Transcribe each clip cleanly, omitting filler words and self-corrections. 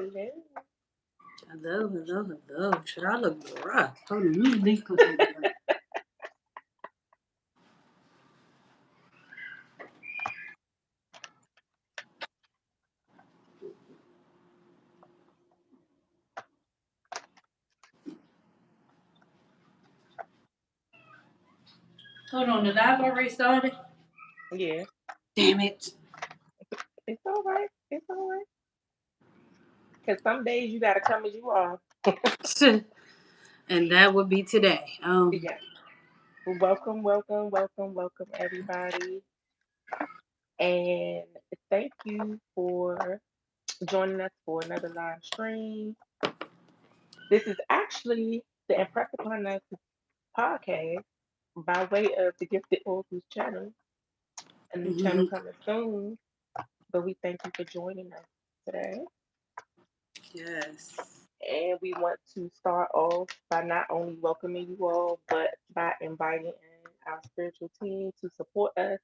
Hello. Hello. Should I look rough? Hold on, let me put some. Hold on, the live already started? Yeah. Damn it. It's all right. It's all right. Because some days you got to come as you are. And that would be today. Yeah. Well, welcome, everybody. And thank you for joining us for another live stream. This is actually the Impress Upon Us podcast by way of the Gifted Oracles channel. A new channel Mhm. coming soon. But we thank you for joining us today. Yes. And we want to start off by not only welcoming you all, but by inviting in our spiritual team to support us.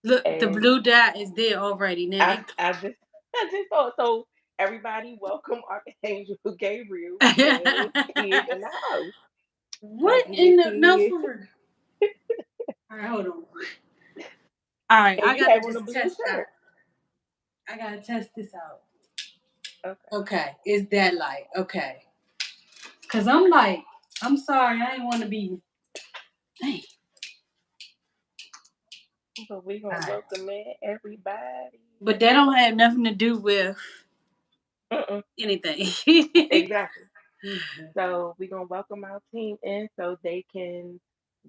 Look, the And blue dot is there already. Now I just I just thought so. Everybody, welcome Archangel Gabriel because he is in the house. Like what he in the no he for is. real? Alright, hold on. Alright, And I you gotta have on a just blue test out. shirt. I gotta test this out. Okay. Okay, is that light? Okay. Cause I'm like, I'm sorry, I ain't wanna be dang. But we're gonna Alright. welcome in everybody. But that don't have nothing to do with Mm-mm. anything. Exactly. So we're gonna welcome our team in so they can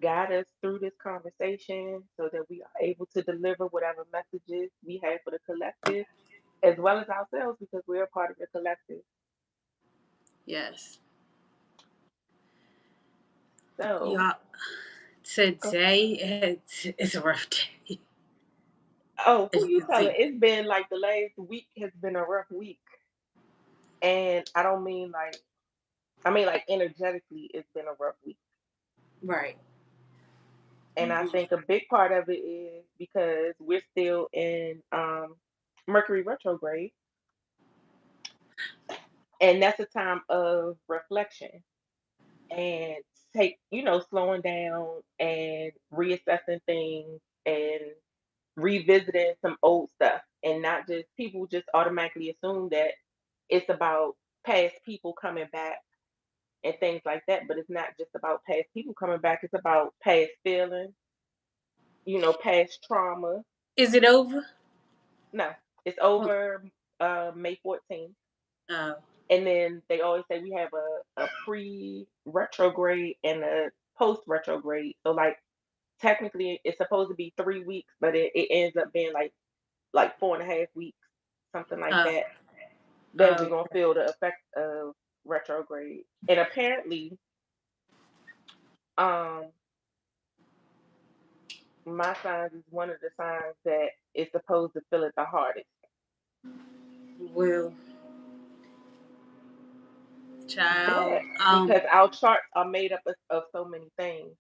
guide us through this conversation so that we are able to deliver whatever messages we have for the collective as well as ourselves because we're a part of the collective. Yes. So Y'all, go. today it's a rough day. Oh, As who you you can telling? see. It's been like the last week has been a rough week. And I mean like energetically it's been a rough week. Right. And I think a big part of it is because we're still in Mercury retrograde and that's a time of reflection and slowing down and reassessing things and revisiting some old stuff and not just people just automatically assume that it's about past people coming back and things like that, but it's not just about past people coming back, it's about past feelings, past trauma. Is it over? No, it's Oh, over May 14th. uh, And then they always say we have a pre retrograde and a post retrograde. So like technically it's supposed to be 3 weeks, but it ends up being like 4.5 weeks, something like uh, that. That we're uh, gonna feel the effect of retrograde. And apparently, um, my signs is one of the signs that is supposed to feel it the hardest. well, child. But because our charts are made up of so many things,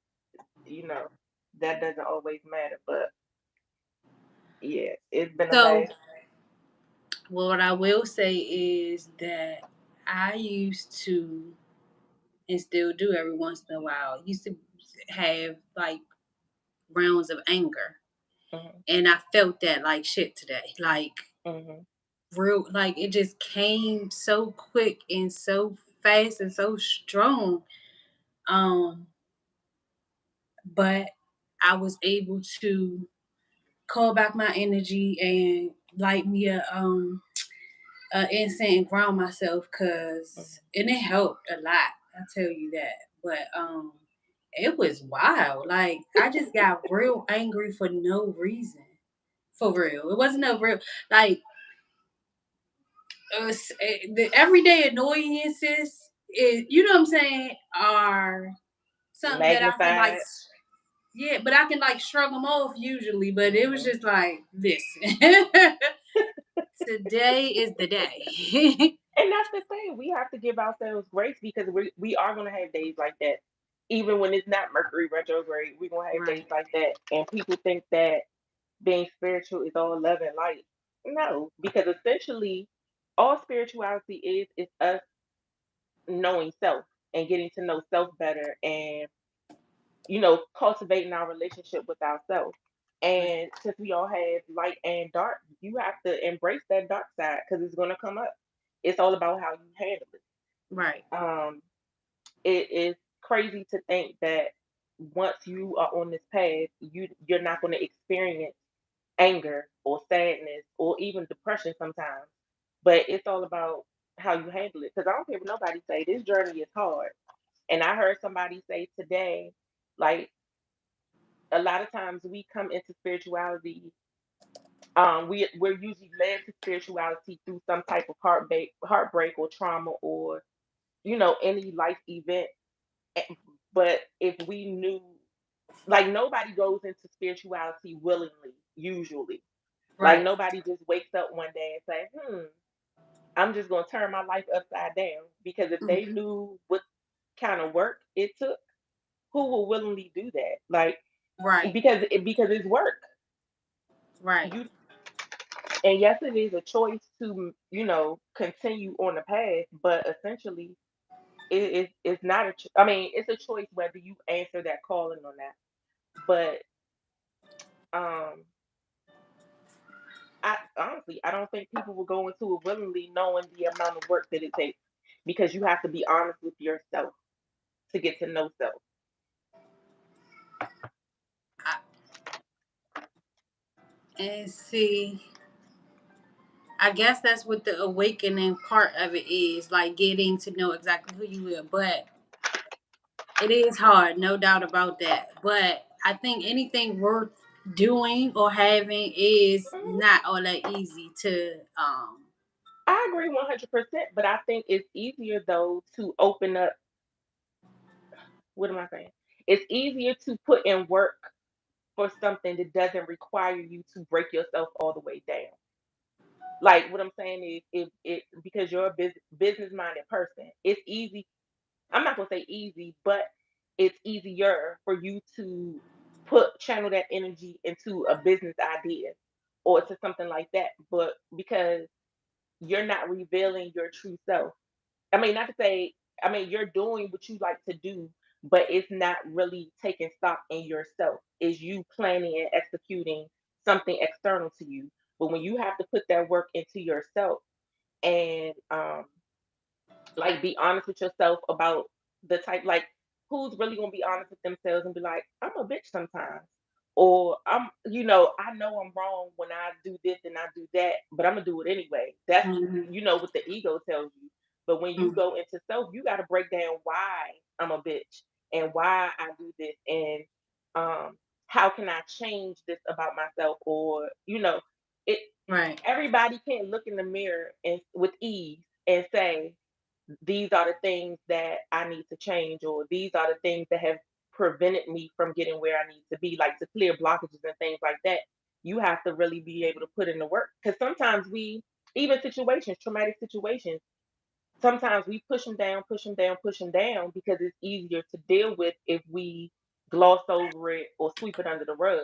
you know, that doesn't always matter. But yeah, it's been a So, last. what I will say is that I used to, and still do every once in a while, used to have like rounds of anger. Hmm. And I felt that like shit today. Like, Hmm. real, like it just came so quick and so fast and so strong. Um, but I was able to call back my energy and light me a incense and ground myself cause Hmm. and it helped a lot. I tell you that. But it was wild. Like I just got real angry for no reason. For real. It wasn't a real like the everyday annoyances is you know what I'm saying are something that I can like Magnified. yeah, but I can like shrug them off usually. But it was Hmm. just like listen, today is the day. And that's the thing. We have to give ourselves grace because we are gonna have days like that. Even when it's not Mercury retrograde, we're gonna have days Right. like that. And people think that being spiritual is all love and light. No, because essentially all spirituality is us knowing self and getting to know self better, and cultivating our relationship with ourselves. Right. And since we all have light and dark, you have to embrace that dark side because it's going to come up. It's all about how you handle it. Right. Um, it is crazy to think that once you are on this path, you're not going to experience anger or sadness or even depression sometimes. But it's all about how you handle it. Because I don't care what nobody say, this journey is hard. And I heard somebody say today, like, a lot of times we come into spirituality, we're usually led to spirituality through some type of heartbreak or trauma, or any life event. Eh, but if we knew, like, nobody goes into spirituality willingly usually. Like, Right. nobody just wakes up one day and say, I'm just gonna turn my life upside down. Because if Mm. they knew what kind of work it took, who will willingly do that? Like, Right. because it's work. Right. You And yes, it is a choice to, continue on the path, but essentially it's not I mean, it's a choice whether you answer that calling or not. But um I honestly, I don't think people will go into it willingly knowing the amount of work that it takes, because you have to be honest with yourself to get to know self. I, and see, I guess that's what the awakening part of it is, like getting to know exactly who you are. But it is hard, no doubt about that. But I think anything worth doing or having is Mhm. not all that easy to I agree 100%, but I think it's easier though to open up. What am I saying? It's easier to put in work for something that doesn't require you to break yourself all the way down. Like, what I'm saying is, if it because you're a business minded person, it's easy. I'm not gonna say easy, but it's easier for you to put channel that energy into a business idea or to something like that. But because you're not revealing your true self, I mean, not to say, I mean, you're doing what you like to do, but it's not really taking stock in yourself. Is you planning and executing something external to you. But when you have to put that work into yourself and like, be honest with yourself about the type, like, who's really gonna be honest with themselves and be like, I'm a bitch sometimes. Or I know I'm wrong when I do this and I do that, but I'm gonna do it anyway. That's mhm, what the ego tells you. But when you mm, go into self, you gotta break down why I'm a bitch and why I do this, and um how can I change this about myself, or it right, everybody can't look in the mirror and with ease and say, these are the things that I need to change, or these are the things that have prevented me from getting where I need to be, like to clear blockages and things like that. You have to really be able to put in the work, because sometimes even situations, traumatic situations, sometimes we push them down, push them down, push them down because it's easier to deal with if we gloss over it or sweep it under the rug.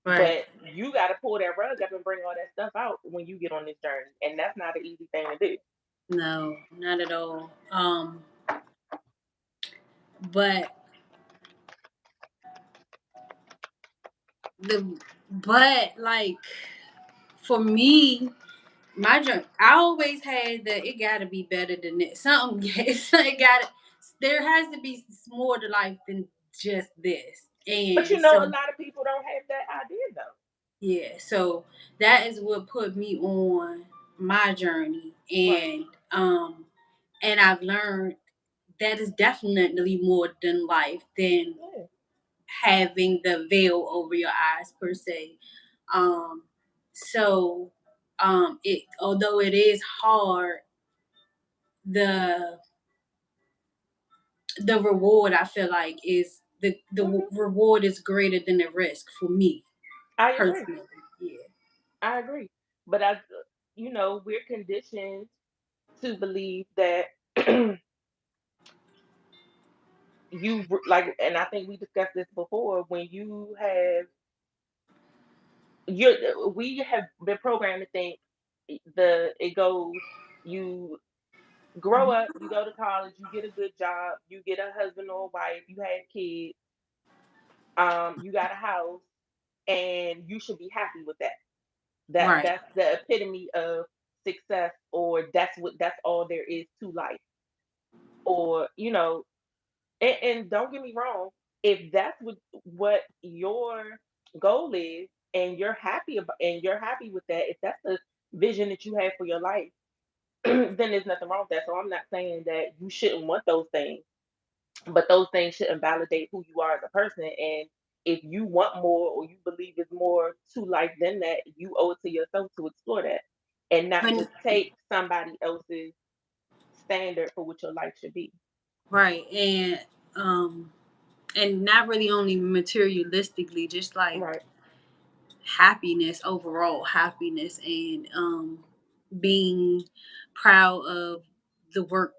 right. But you got to pull that rug up and bring all that stuff out when you get on this journey, and that's not an easy thing to do. No, not at all. But the but like for me, my journey, I always had that it got to be better than this. Something, it got. There has to be more to life than just this. But And a so, lot of people don't have that idea though. yeah, so that is what put me on my journey, Right. and I've learned that is definitely more than life than Yeah. having the veil over your eyes per se. Um, so it although it is hard, the reward I feel like is Hmm. reward is greater than the risk for me I agree. personally. Yeah. I agree. But we're conditioned to believe that like, and I think we discussed this before. When you have we have been programmed to think, it goes. You grow up, you go to college, you get a good job, you get a husband or a wife, you have kids, you got a house, and you should be happy with that. Right. That's the epitome of success, or that's all there is to life. Or, and don't get me wrong, if that's what your goal is, and you're happy with that, if that's the vision that you have for your life, then there's nothing wrong with that. So I'm not saying that you shouldn't want those things, but those things shouldn't validate who you are as a person. And if you want more, or you believe there's more to life than that, you owe it to yourself to explore that, and not And just take somebody else's standard for what your life should be. right. Um and not really only materialistically, just like Right. happiness, overall happiness, and being proud of the work,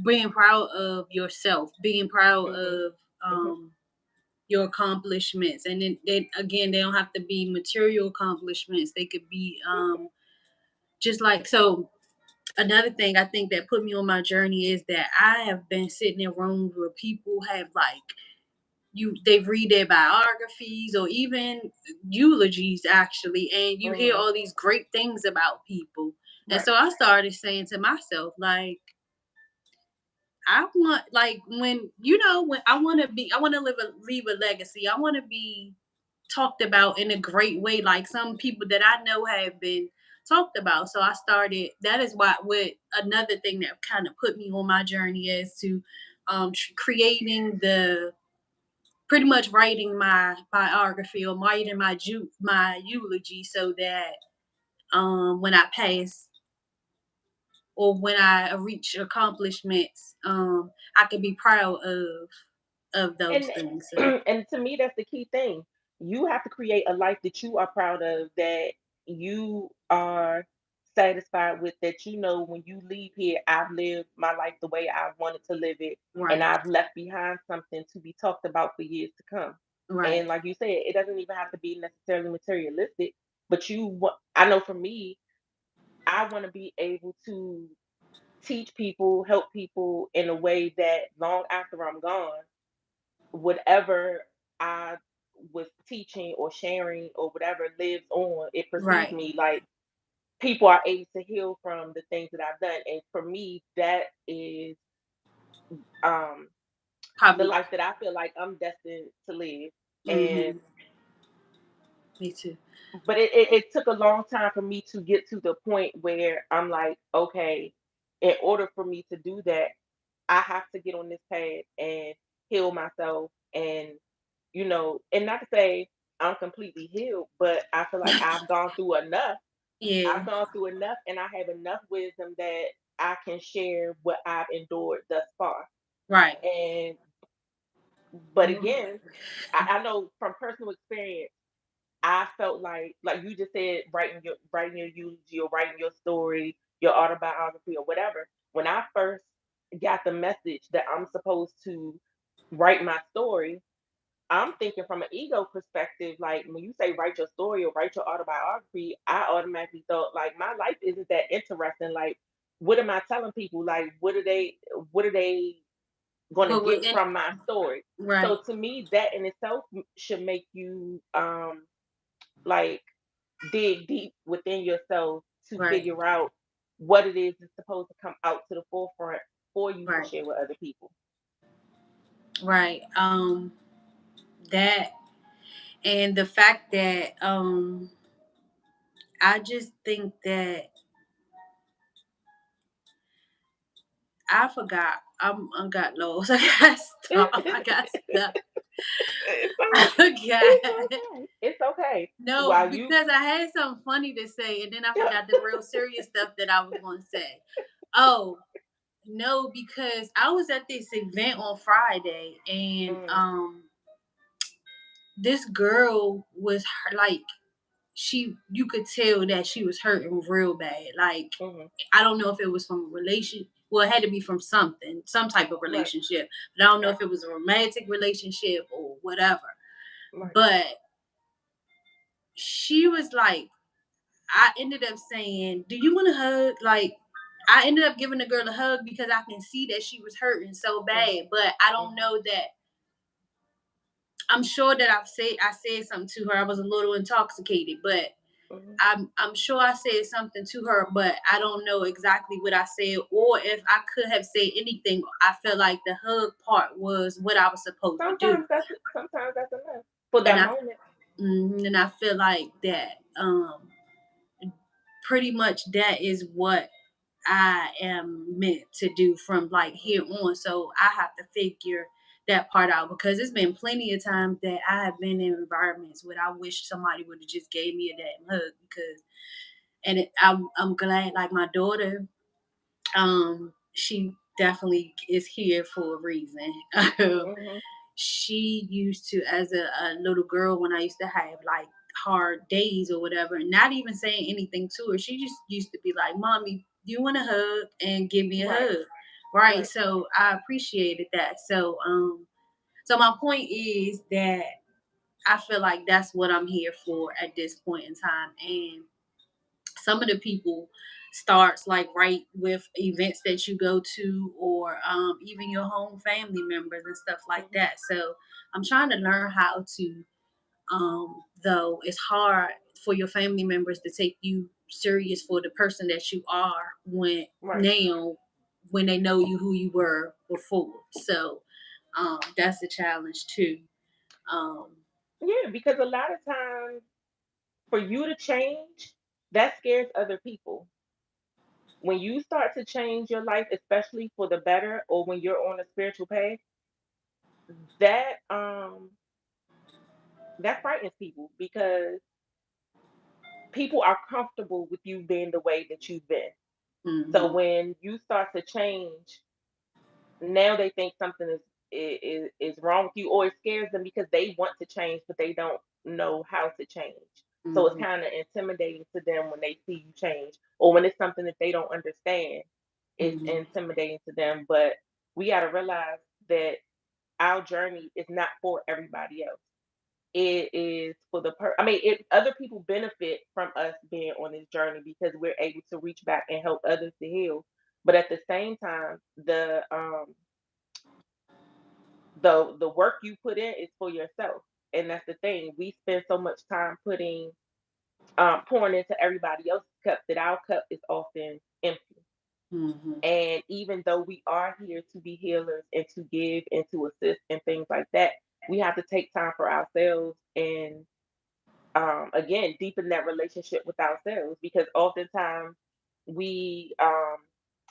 being proud of yourself, being proud Mhm. of Mhm. um your accomplishments. And then again, they don't have to be material accomplishments. They could be just like, so another thing I think that put me on my journey is that I have been sitting in rooms where people have like, they read their biographies or even eulogies actually, and you hear Mhm. all these great things about people. And Right. so I started saying to myself, like, I want, like, when I want to leave a legacy. I want to be talked about in a great way, like some people that I know have been talked about. So I started. That is why, with another thing that kind of put me on my journey, is to creating the pretty much writing my biography, or writing my eulogy, so that when I pass, or when I reach accomplishments, I can be proud of those And things. So and to me, that's the key thing. You have to create a life that you are proud of, that you are satisfied with, that when you leave here, I've lived my life the way I wanted to live it, and right, I've left behind something to be talked about for years to come. right, And like you said, it doesn't even have to be necessarily materialistic, but I know for me, I want to be able to teach people, help people in a way that long after I'm gone, whatever I was teaching or sharing or whatever lives on, it precedes right. me. Like, people are able to heal from the things that I've done. And for me, that is um the Probably. life that I feel like I'm destined to live. And Hmm. Me too. but it took a long time for me to get to the point where I'm like, okay, in order for me to do that, I have to get on this path and heal myself, and not to say I'm completely healed, but I feel like I've gone through enough. Yeah. I've gone through enough, and I have enough wisdom that I can share what I've endured thus far. Right. And but again, I know from personal experience, I felt like you just said, writing your eulogy, or writing your story, your autobiography, or whatever. When I first got the message that I'm supposed to write my story, I'm thinking from an ego perspective. Like, when you say write your story or write your autobiography, I automatically thought like my life isn't that interesting. Like, what am I telling people? Like, what are they going to But get with it, from my story? right, So to me, that in itself should make you like dig deep within yourself to right, figure out what it is that's supposed to come out to the forefront for you to right, share with other people. right. That, and the fact that I just think that I forgot. I got lost. I got stop. I got stuck. It's all I it's forgot. okay. It's okay. No, While you because I had something funny to say, and then I forgot the real serious stuff that I was going to say. Oh, no, because I was at this event on Friday, and mm, this girl was like, you could tell that she was hurting real bad. Like, mhm, I don't know if it was from a relation. Well, it had to be from something, some type of right, relationship. But I don't know right, if it was a romantic relationship or whatever. right. But she was like, I ended up saying, "Do you want to hug?" Like, I ended up giving the girl a hug because I can see that she was hurting so bad, Mhm. but I don't Mhm. know that. I'm sure that I said something to her. I was a little intoxicated, but Mhm. I'm sure I said something to her, but I don't know exactly what I said or if I could have said anything. I feel like the hug part was what I was supposed to do. Sometimes that's enough for And that I moment. and I feel like that pretty much that is what I am meant to do from like here Mhm. on. So I have to figure that part out because it's been plenty of times that I have been in environments where I wish somebody would have just gave me a damn hug because I'm glad like my daughter, she definitely is here for a reason. Mhm. She used to, as a little girl, when I used to have like hard days or whatever, not even saying anything to her, she just used to be like, "Mommy, do you want a hug?" and give me a Right. hug. Right. Right. So I appreciated that. So my point is that I feel like that's what I'm here for at this point in time. And some of the people starts like right with events that you go to or even your home family members and stuff like Mhm. that. So I'm trying to learn how to though it's hard for your family members to take you serious for the person that you are Right. now when they know you who you were before. So that's a challenge too. um Yeah, because a lot of times for you to change, that scares other people. When you start to change your life, especially for the better, or when you're on a spiritual path, that that frightens people because people are comfortable with you being the way that you've been. So mhm, when you start to change, now they think something is wrong with you, or it scares them because they want to change, but they don't know how to change. So it's mhm, kind of intimidating to them when they see you change, or when it's something that they don't understand. It's mhm, intimidating to them. But we got to realize that our journey is not for everybody else. It is for I mean, other people benefit from us being on this journey because we're able to reach back and help others to heal. But at the same time, the work you put in is for yourself, and that's the thing. We spend so much time pouring into everybody else's cup that our cup is often empty. mhm, And even though we are here to be healers and to give and to assist and things like that, we have to take time for ourselves and again deepen that relationship with ourselves because oftentimes we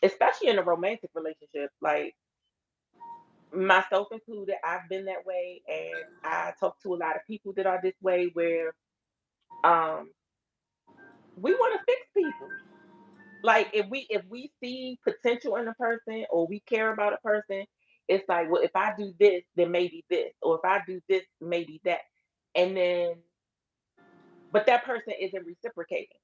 especially in a romantic relationship, like myself included, I've been that way, and I talk to a lot of people that are this way where um we want to fix people. Like if we see potential in a person or we care about a person, it's like, well, if I do this, then maybe this, or if I do this, maybe that. And then but that person isn't reciprocating.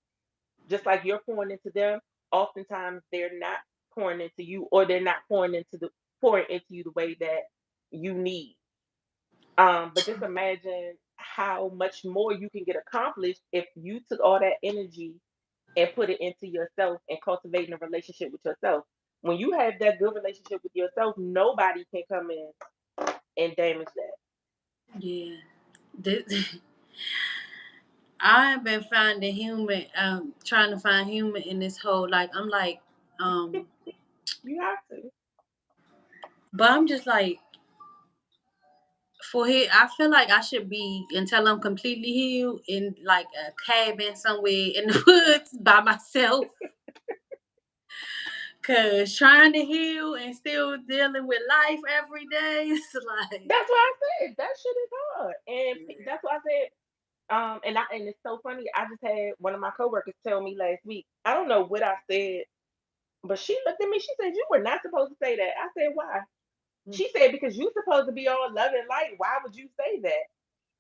Just like you're pouring into them, oftentimes they're not pouring into you, or they're not pouring into you the way that you need. But just imagine how much more you can get accomplished if you took all that energy and put it into yourself and cultivating a relationship with yourself. When you have that good relationship with yourself, nobody can come in and damage that. yeah. This, I've been finding humor, trying to find humor in this whole like I'm like, um, You have to. but I'm just like for here. I feel like I should be until I'm completely healed in like a cabin somewhere in the woods by myself. Cause trying to heal and still dealing with life every day is like, That's why I said that shit is hard, and yeah. that's why I said. And it's so funny. I just had one of my coworkers tell me last week. I don't know what I said, but she looked at me. She said, "You were not supposed to say that." I said, "Why?" Mm, She said, "Because you're supposed to be all love and light. Why would you say that?"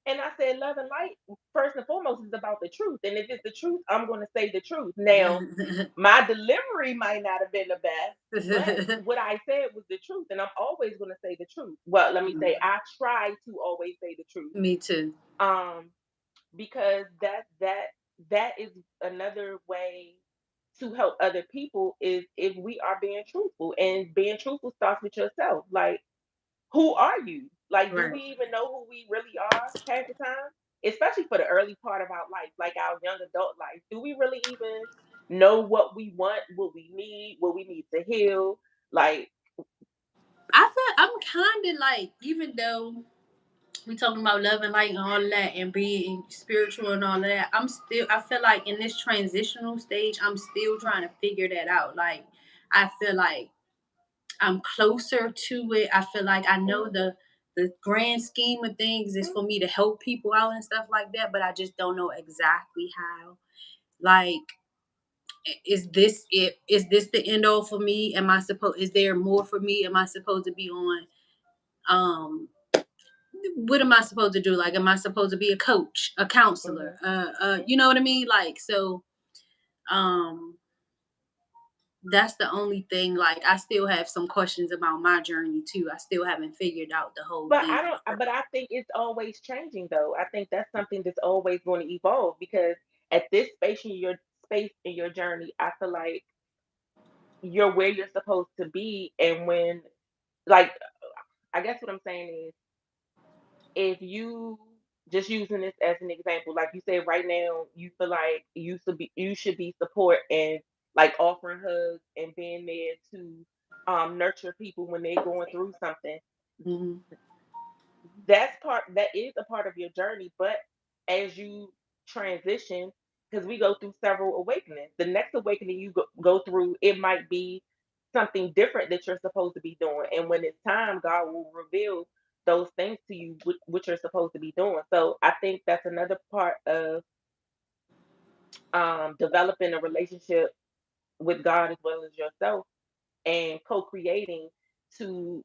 And I said, "Love and light, first and foremost, is about the truth. And if it's the truth, I'm going to say the truth. Now, my delivery might not have been the best, but what I said was the truth. And I'm always going to say the truth. Well, let me say, Mm, I try to always say the truth. me too. Um, because that is another way. to help other people is if we are being truthful, and being truthful starts with yourself. Like, who are you? Like, do we Right. even know who we really are half the time? Especially for the early part of our life, like our young adult life. Do we really even know what we want, what we need to heal? Like, I feel I'm kind of like, even though we talking about love and light and all that and being spiritual and all that, I feel like in this transitional stage, I'm still trying to figure that out. Like, I feel like I'm closer to it. I feel like I know mhm, the grand scheme of things is for me to help people out and stuff like that, but I just don't know exactly how. Like, is this it? Is this the end all for me? Am I supposed? Is there more for me? Am I supposed to be on? What am I supposed to do? Like, am I supposed to be a coach, a counselor? mhm. You know what I mean? Like, so, um, that's the only thing. Like, I still have some questions about my journey too. I still haven't figured out the whole But thing. I think it's always changing though. I think that's something that's always going to evolve because at this space in your journey, I feel like you're where you're supposed to be. And when, like, I guess what I'm saying is, if you, just using this as an example, like you said, right now you feel like you should be support and like offering hugs and being there to nurture people when they're going through something. Mhm. That is a part of your journey, but as you transition, because we go through several awakenings, the next awakening you go through, it might be something different that you're supposed to be doing, and when it's time, God will reveal those things to you, which you're supposed to be doing. So I think that's another part of developing a relationship with God as well as yourself, and co-creating to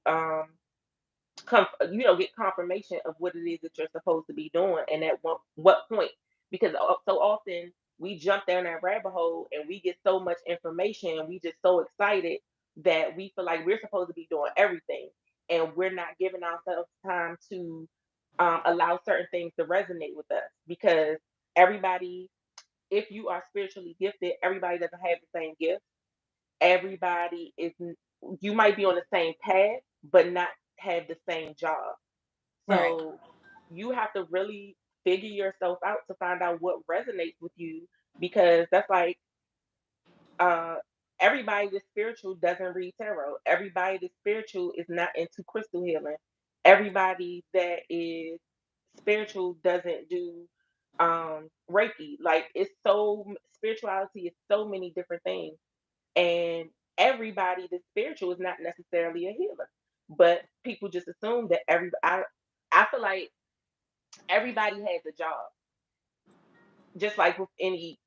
get confirmation of what it is that you're supposed to be doing and at what point. Because so often we jump down that rabbit hole and we get so much information and we just so excited that we feel like we're supposed to be doing everything, and we're not giving ourselves time to allow certain things to resonate with us, because everybody, if you are spiritually gifted, everybody doesn't have the same gift. Everybody is You might be on the same path but not have the same job. Right. So you have to really figure yourself out to find out what resonates with you, because that's like, uh everybody that's spiritual doesn't read tarot. Everybody that's spiritual is not into crystal healing. Everybody that is spiritual doesn't do Reiki. Like, spirituality is so many different things, and everybody that's spiritual is not necessarily a healer. But people just assume that I feel like everybody has a job, just like with any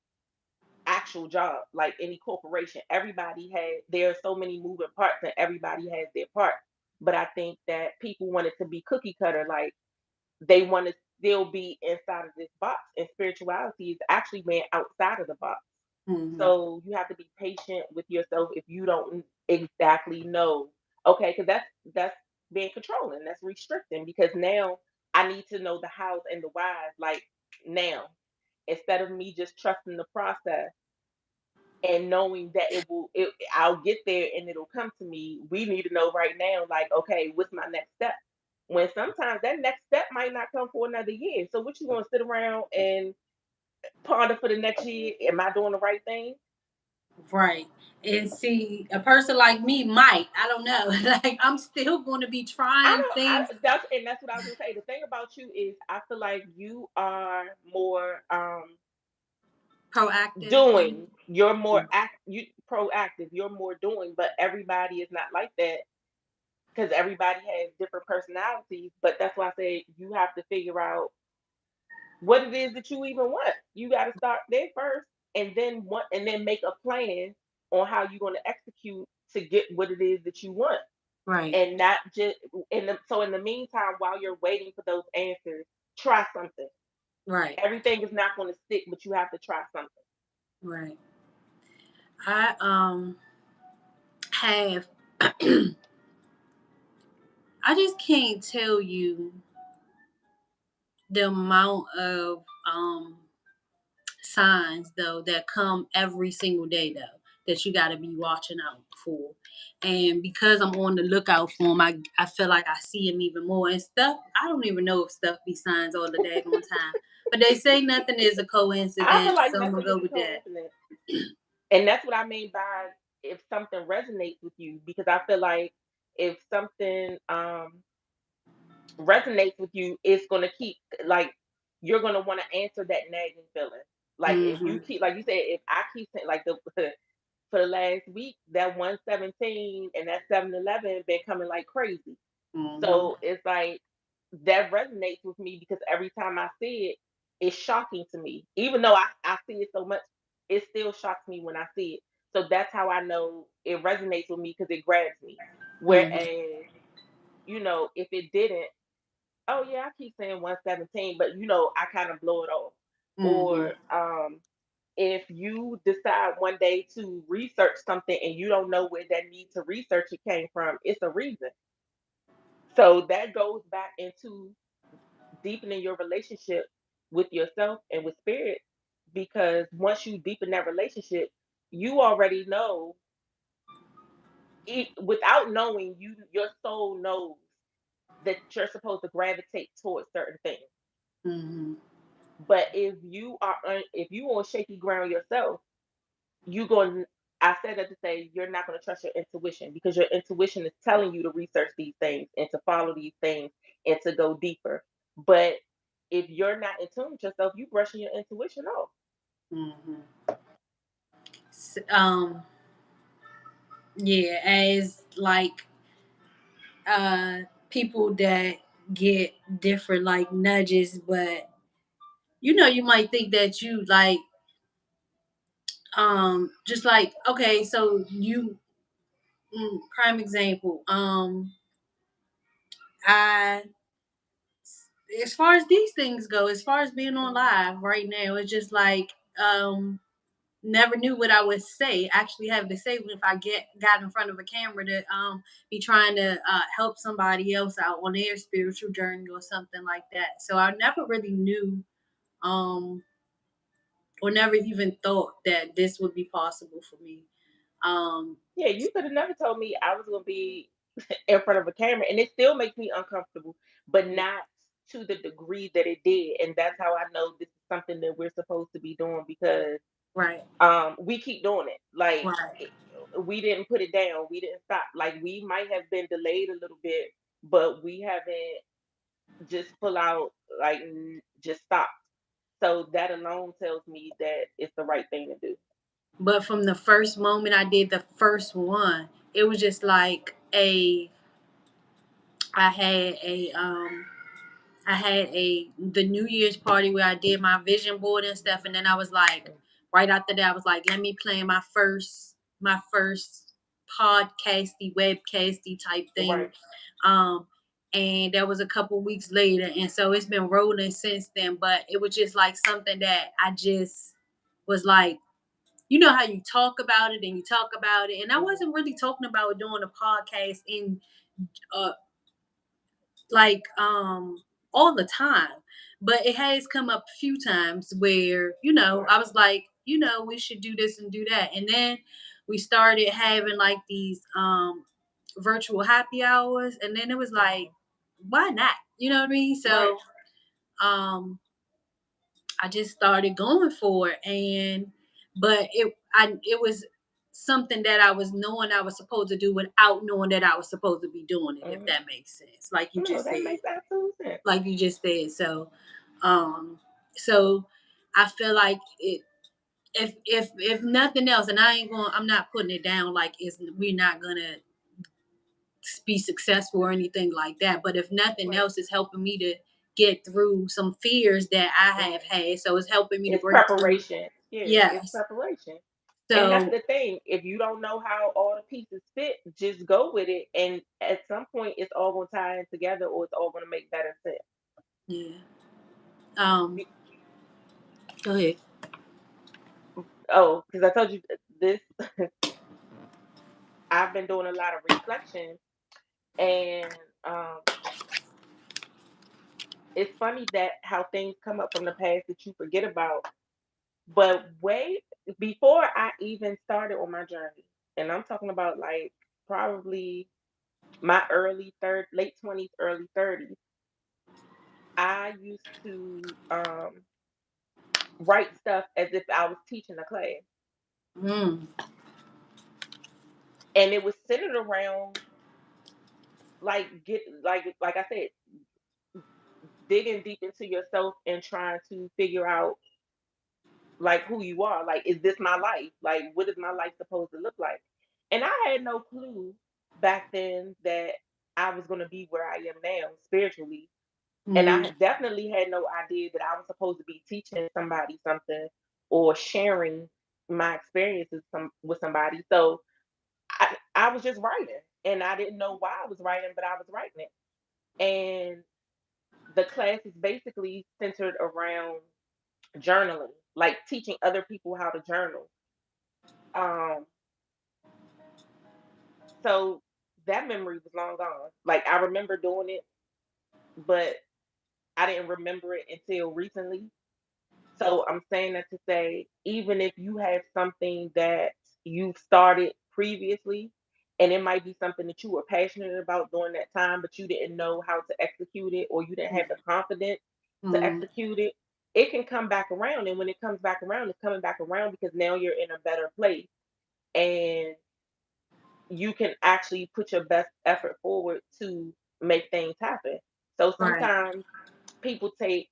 actual job, like any corporation. There are so many moving parts and everybody has their part. But I think that people want it to be cookie cutter, like they want to still be inside of this box, and spirituality is actually being outside of the box. Hmm. So you have to be patient with yourself if you don't exactly know. Okay, because that's being controlling, that's restricting. Because now I need to know the hows and the whys, like now, instead of me just trusting the process and knowing that I'll get there and it'll come to me. We need to know right now, like, okay, what's my next step? When sometimes that next step might not come for another year. So what, you gonna sit around and ponder for the next year? Am I doing the right thing? Right. And see, a person like me might, I don't know, like, I'm still going to be I trying don't. things That's what I was gonna say. The thing about you is, I feel like you are more proactive. doing. You're more you proactive. You're more doing. But everybody is not like that, because everybody has different personalities. But that's why I say you have to figure out what it is that you even want. You got to start there first, and then make a plan on how you're going to execute to get what it is that you want, Right. and not just in the meantime, while you're waiting for those answers, try something. Right. Everything is not going to stick, but you have to try something. Right. I have I just can't tell you the amount of signs though that come every single day though that you got to be watching out for. And because I'm on the lookout for them, I feel like I see them even more and stuff. I don't even know if stuff be signs all the daggone time, but they say nothing is a I feel coincidence, like so I'm gonna nothing is go a with that. coincidence. And that's what I mean by if something resonates with you, because I feel like if something resonates with you, it's gonna keep like you're gonna want to answer that nagging feeling. Like if you Hmm. keep, like you said, if I keep saying like the for the last week, that 117 and that 7-Eleven been coming like crazy. Hmm. So it's like that resonates with me because every time I see it, it's shocking to me. Even though I see it so much, it still shocks me when I see it. So that's how I know it resonates with me because it grabs me. Hmm. Whereas, if it didn't, oh yeah, I keep saying 117, but I kind of blow it off. Hmm. Or if you decide one day to research something and you don't know where that need to research it came from, it's a reason. So that goes back into deepening your relationship with yourself and with spirit, because once you deepen that relationship, you already know it without knowing, your soul knows that you're supposed to gravitate towards certain things. Hmm. But if you on shaky ground yourself, you going I said that to say you're not going to trust your intuition, because your intuition is telling you to research these things and to follow these things and to go deeper. But if you're not in tune with yourself, you brushing your intuition off. Hmm. Um, yeah, as like people that get different like nudges, but you might think that you like just like okay, so prime example, I as far as these things go, as far as being on Mhm. live right now, it's just like never knew what I would say. Actually, have to say if I got in front of a camera to be trying to help somebody else out on their spiritual journey or something like that. So I never really knew um or never even thought that this would be possible for me. Um Yeah, you could have never told me I was going to be in front of a camera, and it still makes me uncomfortable, but yeah, not to the degree that it did. And that's how I know this is something that we're supposed to be doing, because right, we keep doing it. Like right. we didn't put it down. We didn't stop. Like we might have been delayed a little bit, but we haven't just pull out, like just stop. So that alone tells me that it's the right thing to do. But from the first moment I did the first one, it was just like I had a I had the New Year's party where I did my vision board and stuff, and then I was like, right after that, I was like, let me plan my first podcasty, webcasty type thing. Right. Um, and that was a couple weeks later, and so it's been rolling since then. But it was just like something that I just was like, how you talk about it and you talk about it, and I Hmm. wasn't really talking about doing a podcast in uh like all the time, but it has come up a few times where Right. I was like, we should do this and do that, and then we started having like these virtual happy hours, and then it was like, Hmm. why not, you know what I mean? Right. So um I just started going for it, and but it was something that I was knowing I was supposed to do without knowing that I was supposed to be doing it, if Hmm. that makes sense, like you No, just that said. makes absolute sense. So um so I feel like it, if nothing else, and I'm not putting it down like we're not gonna be successful or anything like that, but if nothing Right. else, it's helping me to get through some fears that I have Hmm. had, so it's helping me to It's break through. preparation. Yeah, it's Yes. preparation. And that's So the thing. If you don't know how all the pieces fit, just go with it. And at some point, it's all going to tie in together, or it's all going to make better sense. yeah. um Be- Go ahead. Oh, because I told you this, I've been doing a lot of reflection, and um, it's funny that how things come up from the past that you forget about. But way before I even started on my journey, and I'm talking about like probably my late 20s, early 30s, I used to write stuff as if I was teaching a class. Mm. And it was centered around like I said, digging deep into yourself and trying to figure out like who you are. Like, is this my life? Like, what is my life supposed to look like? And I had no clue back then that I was going to be where I am now spiritually. And I Mm. definitely had no idea that I was supposed to be teaching somebody something or sharing my experiences with somebody. So I was just writing, and I didn't know why I was writing, but I was writing it. And the class is basically centered around journaling, like teaching other people how to journal. Um, so that memory was long gone. Like I remember doing it, but I didn't remember it until recently. So I'm saying that to say, even if you have something that you've started previously, and it might be something that you were passionate about during that time, but you didn't know how to execute it, or you didn't have the confidence to Mm. execute it, it can come back around. And when it comes back around, it's coming back around because now you're in a better place and you can actually put your best effort forward to make things happen. So Right. sometimes people take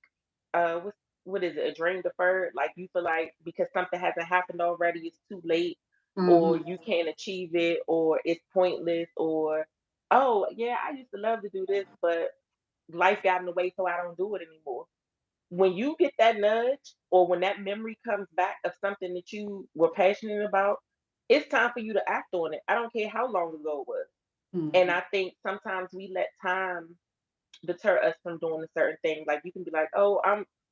what is it, a dream deferred? Like you feel like because something hasn't happened already, it's too late, or Mm-hmm. you can't achieve it, or it's pointless, or oh yeah, I used to love to do this, but life got in the way, so I don't do it anymore. When you get that nudge, or when that memory comes back of something that you were passionate about, it's time for you to act on it. I don't care how long ago it was. And Mm-hmm. I think sometimes we let time deter us from doing a certain thing. Like you can be like, "Oh,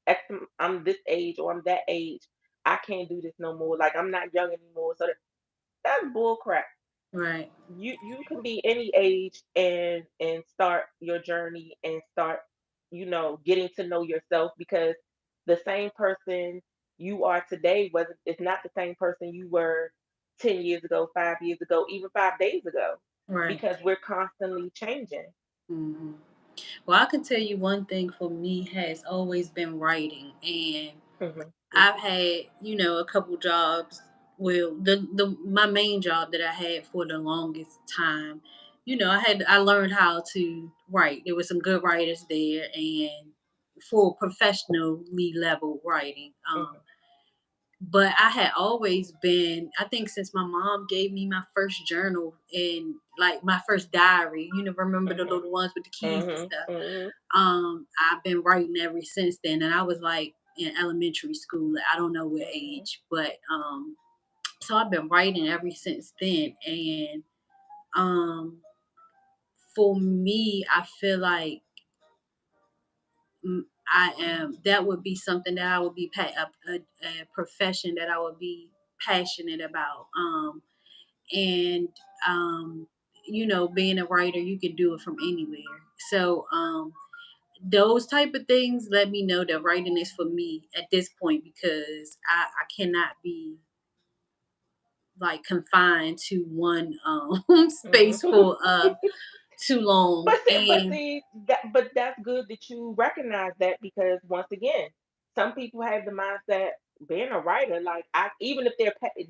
X, I'm this age or I'm that age. I can't do this no more. Like I'm not young anymore." So that's bull crap. Right. You can be any age and start your journey and start, getting to know yourself because the same person you are today wasn't is not the same person you were 10 years ago, 5 years ago, even 5 days ago Right. because we're constantly changing. Mm-hmm. Well, I can tell you one thing for me has always been writing, and Mhm. I've had, a couple jobs. Well, the my main job that I had for the longest time, I learned how to write. There were some good writers there, and for professionally level writing. Mhm. But I had always been, I think since my mom gave me my first journal and like my first diary, remember the Mhm. little ones with the keys and Mhm. stuff. Mhm. I've been writing ever since then, and I was like in elementary school. I don't know what Mhm. age, but so I've been writing ever since then. And um, for me, I feel like I am. That would be something that I would be a profession that I would be passionate about. And being a writer, you can do it from anywhere. So those type of things let me know that writing is for me at this point because I cannot be like confined to one space Mhm. for too long. But And see but that's good that you recognize that because once again, some people have the mindset being a writer, like I even if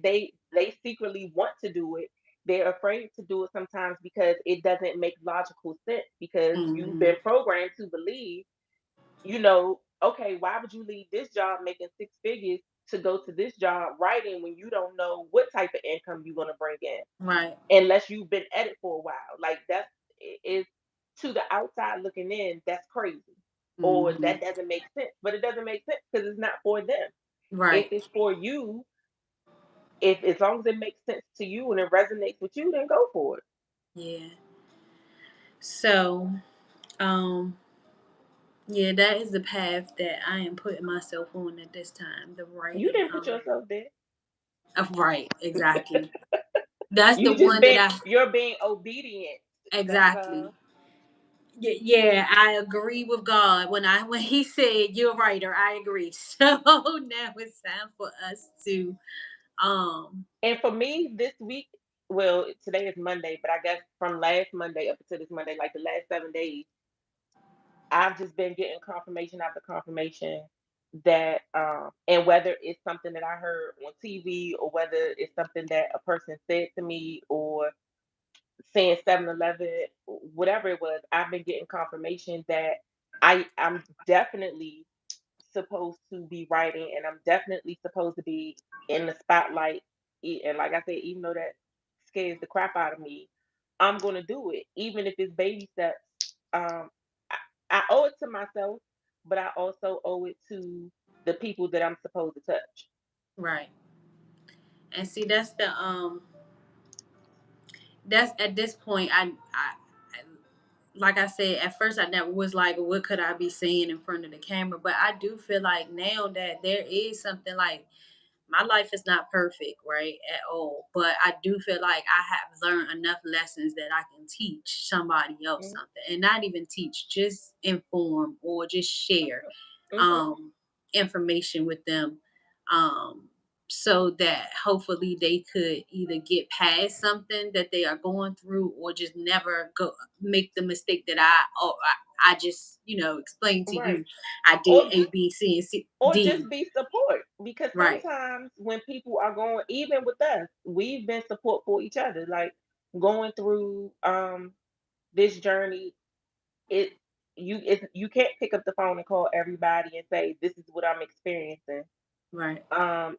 they secretly want to do it, they're afraid to do it sometimes because it doesn't make logical sense because you've mhm, been programmed to believe, okay, why would you leave this job making 6 figures to go to this job writing when you don't know what type of income you're going to bring in? right. Unless you've been at it for a while. Like is to the outside looking in, that's crazy. Or Mhm, that doesn't make sense. But it doesn't make sense because it's not for them. If right. it's for you, if as long as it makes sense to you and it resonates with you, then go for it. Yeah. So um yeah, that is the path that I am putting myself on at this time, the You writing. didn't put yourself there. Right, exactly. That's the You just one that been I you're being obedient. That's exactly. Yeah, I agree with God when He said you're a writer. I agree. So now it's time for us to um And for me, this week, well, today is Monday, but I guess from last Monday up until this Monday, like the last 7 days, I've just been getting confirmation after confirmation that, and whether it's something that I heard on TV or whether it's something that a person said to me or saying 7-Eleven, whatever it was, I've been getting confirmation that I'm definitely supposed to be writing and I'm definitely supposed to be in the spotlight. And like I said, even though that scares the crap out of me, I'm gonna do it, even if it's baby steps. I, I owe it to myself, but I also owe it to the people that I'm supposed to touch. right. And see, that's at this point. Like I said, at first I never was like, what could I be saying in front of the camera? But I do feel like now that there is something like my life is not perfect, right, at all. But I do feel like I have learned enough lessons that I can teach somebody else Mm-hmm. something, and not even teach, just inform or just share Mm-hmm. um, information with them, um, so that hopefully they could either get past something that they are going through, or just never go make the mistake that I just explained to Right. you. I did Or A, B, C, and C, or D. just be support, because Right, sometimes when people are going, even with us, we've been support for each other, like going through this journey. You can't pick up the phone and call everybody and say this is what I'm experiencing, right. um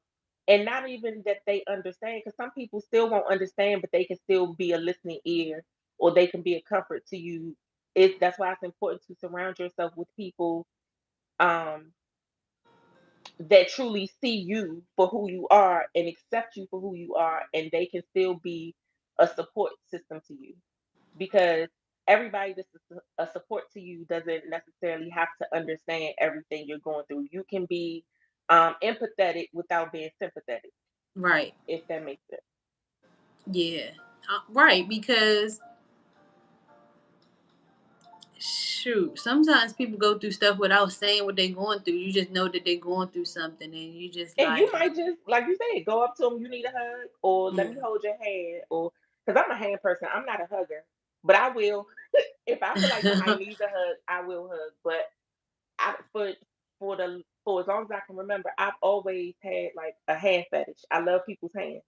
and not even that they understand, because some people still won't understand, but they can still be a listening ear, or they can be a comfort to you. That's why it's important to surround yourself with people um that truly see you for who you are and accept you for who you are, and they can still be a support system to you, because everybody that's a support to you doesn't necessarily have to understand everything you're going through. You can be empathetic without being sympathetic, Right. if that makes sense. Yeah. Right. Because shoot, sometimes people go through stuff without saying what they're going through. You just know that they're going through something, and you just And you like, might just, like you said, go up to them, you need a hug, or let yeah, me hold your hand, or because I'm a hand person, I'm not a hugger, but I will. If I feel like somebody needs a hug, I will hug. But I for as long as I can remember, I've always had like a hand fetish. I love people's hands,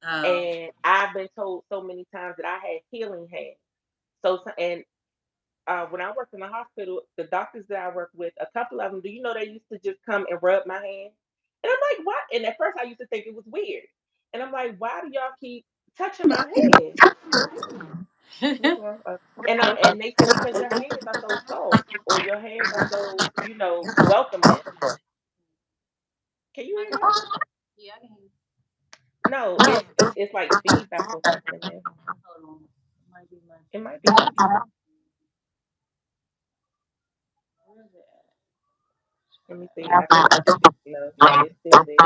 oh, and I've been told so many times that I had healing hands. And when I worked in the hospital, the doctors that I worked with, a couple of them, do you know they used to just come and rub my hand? And I'm like, what? And at first I used to think it was weird, and I'm like, why do y'all keep touching my hand? What's wrong? And they said because your hands are so soft, or your hands are so, welcoming. Can you hear that? yeah, I can hear you. No, it's like feedback or something there. Hold on, it might be my. It might be me. Where is it at? Let me see. I think no, it's still there.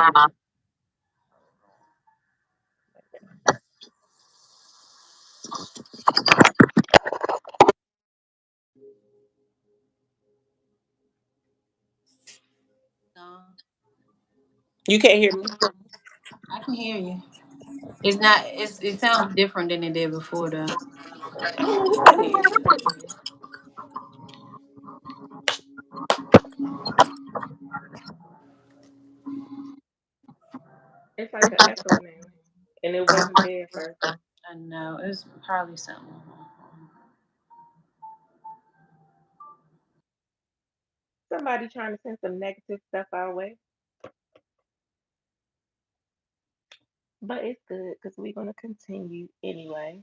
No, You can't hear me? I can hear you. It's not. It sounds different than it did before, though. I don't know what that is. It's like an echo now, and it wasn't there at first. I know it's probably something. Somebody trying to send some negative stuff our way, but it's good because we're gonna continue anyway.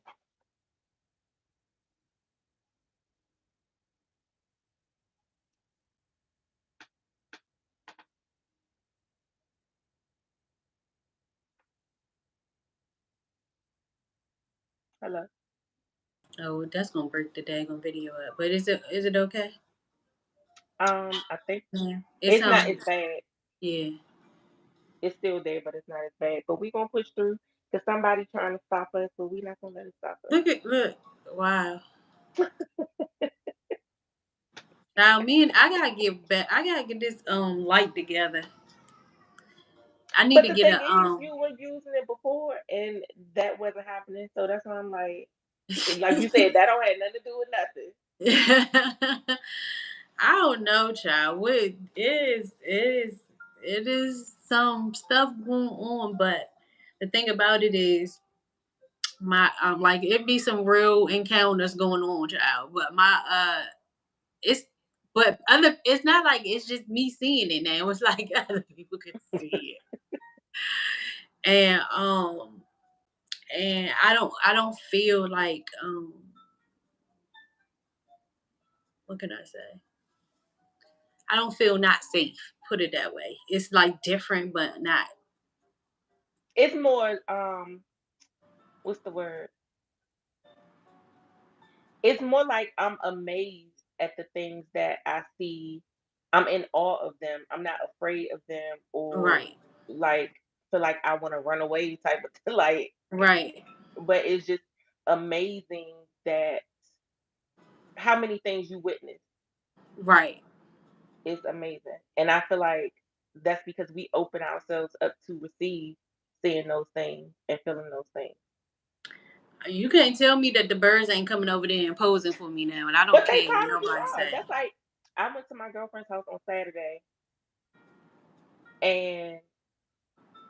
Hello. Oh, that's gonna break the daggone video up. But is it okay? I think Yeah. It it's not sounds. as bad. Yeah. It's still there, but it's not as bad. But we're gonna push through because somebody trying to stop us, but we're not gonna let it stop us. Look. Wow. Now, me and I gotta get back. I gotta get this light together. I need But to the get thing a is, you were using it before, and that wasn't happening. So that's why I'm like you said, that don't have nothing to do with nothing. I don't know, child. What it is some stuff going on, but the thing about it is my like it be some real encounters going on, child. But my it's but other it's not like it's just me seeing it now. It's like other people can see it. And I don't feel like what can I say? I don't feel not safe. Put it that way. It's like different, but not It's more what's the word? It's more like I'm amazed at the things that I see. I'm in awe of them. I'm not afraid of them or right. like feel like I want to run away type of like. Right. But it's just amazing that how many things you witness. Right. It's amazing, and I feel like that's because we open ourselves up to receive seeing those things and feeling those things. You can't tell me that the birds ain't coming over there and posing for me now, and I don't But they care what probably nobody are. say. That's like I went to my girlfriend's house on Saturday, and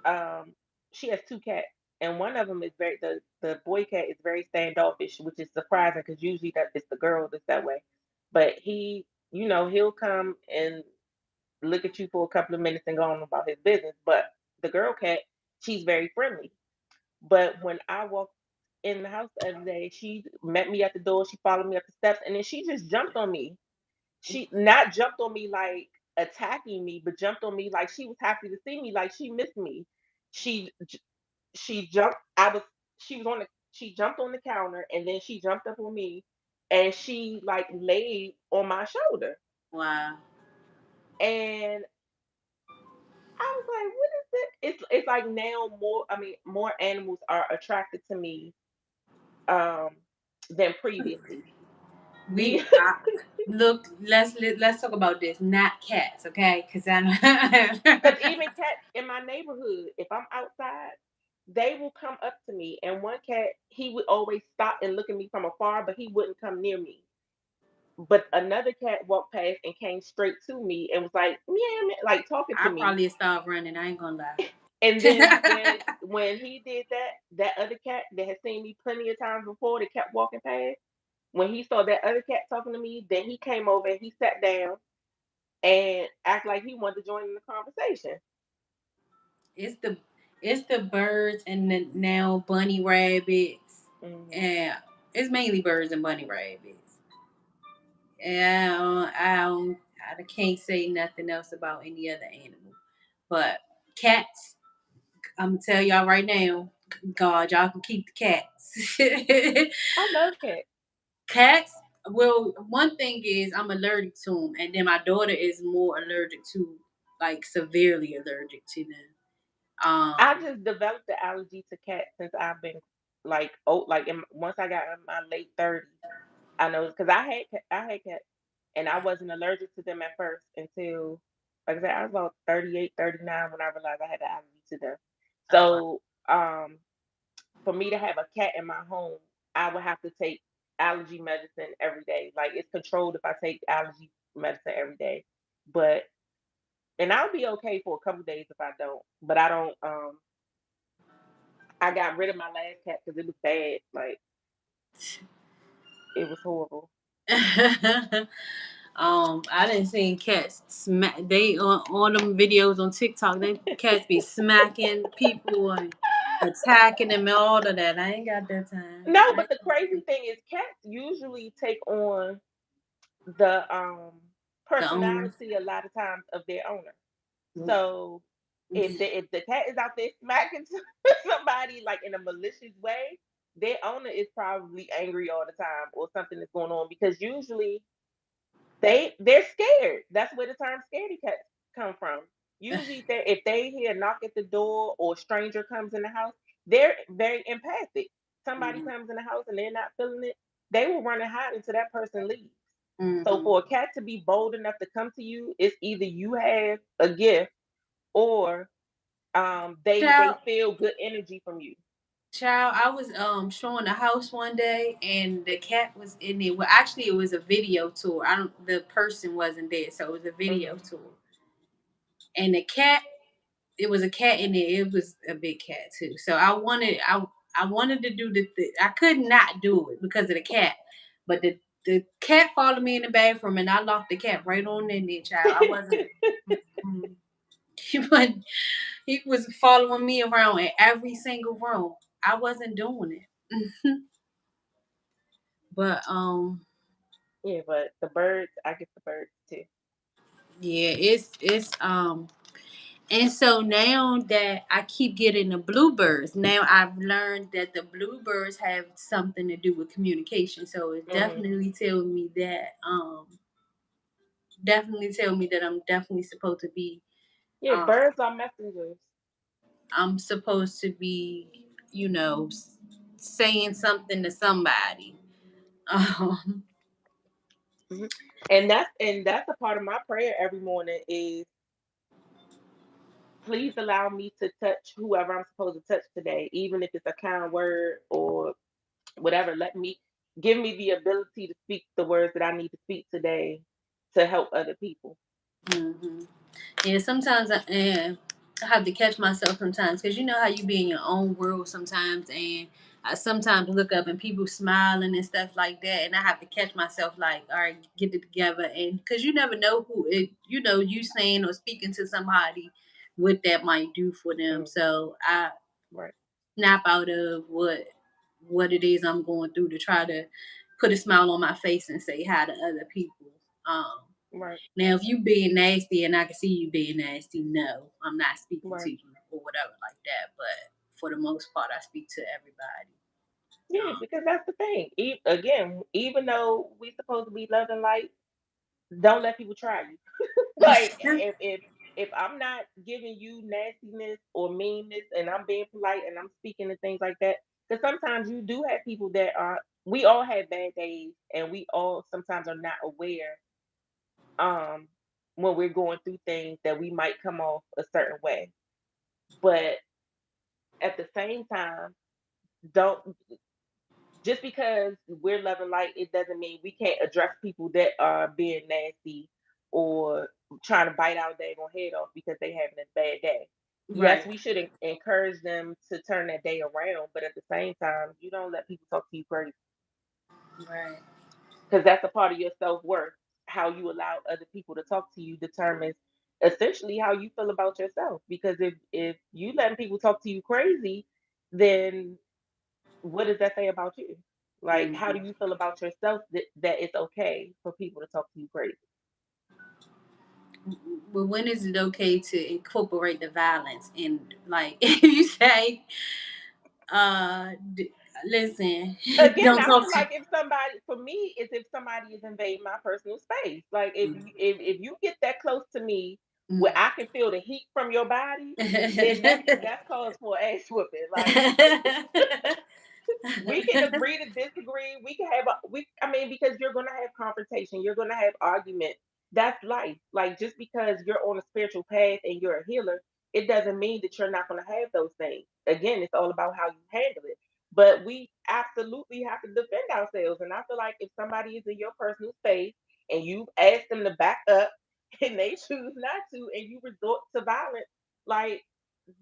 um, she has 2 cats, and one of them is the boy cat is very standoffish, which is surprising because usually that it's the girl that's that way. But he'll come and look at you for a couple of minutes and go on about his business. But the girl cat, she's very friendly. But when I walked in the house the other day, she met me at the door. She followed me up the steps, and then she just jumped on me. She not jumped on me like attacking me, but jumped on me like she was happy to see me, like she missed me. She j- she jumped. She was on the she jumped on the counter, and then she jumped up on me, and she like laid on my shoulder. Wow. And I was like, what is it? It's like now more animals are attracted to me um than previously. We Be look. Let's talk about this. Not cats, okay? Because I Because even cats in my neighborhood, if I'm outside, they will come up to me. And one cat, he would always stop and look at me from afar, but he wouldn't come near me. But another cat walked past and came straight to me and was like, meow, meow, like talking to I me. probably start running. I ain't gonna And then lie. when he did that, that other cat that had seen me plenty of times before that kept walking past, when he saw that other cat talking to me, then he came over and he sat down and act like he wanted to join in the conversation. It's the it's the birds and the now bunny rabbits, Hmm. and it's mainly birds and bunny rabbits. And I can't say nothing else about any other animal, but cats. I'm gonna tell y'all right now, God, y'all can keep the cats. I love cats. Cats. Well, one thing is I'm allergic to them, and then my daughter is more allergic to, like, severely allergic to them. I Um, just developed the allergy to cats since I've been once I got in my late 30s. I know because I had cats and I wasn't allergic to them at first until like I said I was about 38, 39 when I realized I had an allergy to them. oh, So for me to have a cat in my home, I would have to take allergy medicine every day. Like it's controlled if I take allergy medicine every day. But and I'll be okay for a couple days if I don't. But I don't. I got rid of my last cat because it was bad. Like it was horrible. I didn't see cats smack. They on them videos on TikTok. They cats be smacking people and attacking them and all of that. I ain't got that time. No, but the crazy thing is, cats usually take on the The owners. personality a lot of times of their owner. So if the cat is out there smacking somebody like in a malicious way, their owner is probably angry all the time or something is going on because usually they're scared. That's where the term scaredy cats come from. Usually if they hear a knock at the door or a stranger comes in the house, they're very empathic. Somebody Mhm. comes in the house and they're not feeling it, they will run and hide until that person leaves. So Mm-hmm. for a cat to be bold enough to come to you, it's either you have a gift or they Child, feel good energy from you. child, I was showing a house one day and the cat was in it. Well, actually, it was a video tour. I don't. The person wasn't there, so it was a video Hmm. tour. And the cat, it was a cat in there. It was a big cat too. So I wanted to do I could not do it because of the cat, but the cat followed me in the bathroom and I locked the cat right on in there, child. I wasn't. Mm-mm. He wasn't. He was following me around in every single room. I wasn't doing it. But Yeah, but the birds, I get the birds too. yeah, it's and so now that I keep getting the bluebirds, now I've learned that the bluebirds have something to do with communication. So it Hmm. definitely tell me that I'm definitely supposed to be Yeah, um birds are messengers. I'm supposed to be, saying something to somebody. Um Hmm. And that's a part of my prayer every morning is please allow me to touch whoever I'm supposed to touch today, even if it's a kind word or whatever. Let me give me the ability to speak the words that I need to speak today to help other people. mhm. Yeah, sometimes I have to catch myself sometimes because you know how you be in your own world sometimes, and I sometimes look up and people smiling and stuff like that, and I have to catch myself like, all right, get it together, and because you never know who it, you saying or speaking to somebody, what that might do for them. Hmm. So I Right, snap out of what it is I'm going through to try to put a smile on my face and say hi to other people. Um, right, Now, if you being nasty and I can see you being nasty, no, I'm not speaking to right. you or whatever like that. But for the most part, I speak to everybody. Yeah, because that's the thing. Again, even though we supposed to be loving light, don't let people try you. Like if I'm not giving you nastiness or meanness and I'm being polite and I'm speaking and things like that, because sometimes you do have people that are we all have bad days and we all sometimes are not aware um when we're going through things that we might come off a certain way. But at the same time, don't just because we're loving light, it doesn't mean we can't address people that are being nasty or trying to bite our daggone head off because they having a bad day. Yes, Right, we should encourage them to turn that day around, but at the same time, you don't let people talk to you crazy right. because that's a part of your self worth. How you allow other people to talk to you determines essentially how you feel about yourself. Because if you letting people talk to you crazy, then what does that say about you? Like, how Hmm. do you feel about yourself that it's okay for people to talk to you crazy? But when is it okay to incorporate the violence? And like, if you say, listen, Again, don't I talk feel to. like if somebody, for me, is if somebody is invading my personal space. Like, if you get that close to me, where Mm. I can feel the heat from your body, then that's cause for an ass whooping. Like, we can agree to disagree. We can have I mean, because you're gonna have confrontation, you're gonna have argument. That's life. Like just because you're on a spiritual path and you're a healer, it doesn't mean that you're not gonna have those things. Again, it's all about how you handle it. But we absolutely have to defend ourselves. And I feel like if somebody is in your personal space and you ask them to back up and they choose not to and you resort to violence, like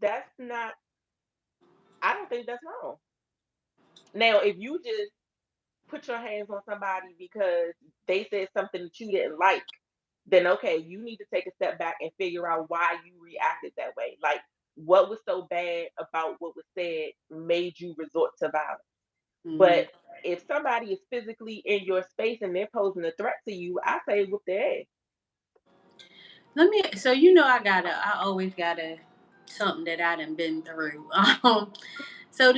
that's not I don't think that's wrong. Now, if you just put your hands on somebody because they said something that you didn't like, then okay, you need to take a step back and figure out why you reacted that way. Like, what was so bad about what was said made you resort to violence? Mhm. But if somebody is physically in your space and they're posing a threat to you, I say whoop their ass. Let me. So I always gotta something that I done been through. So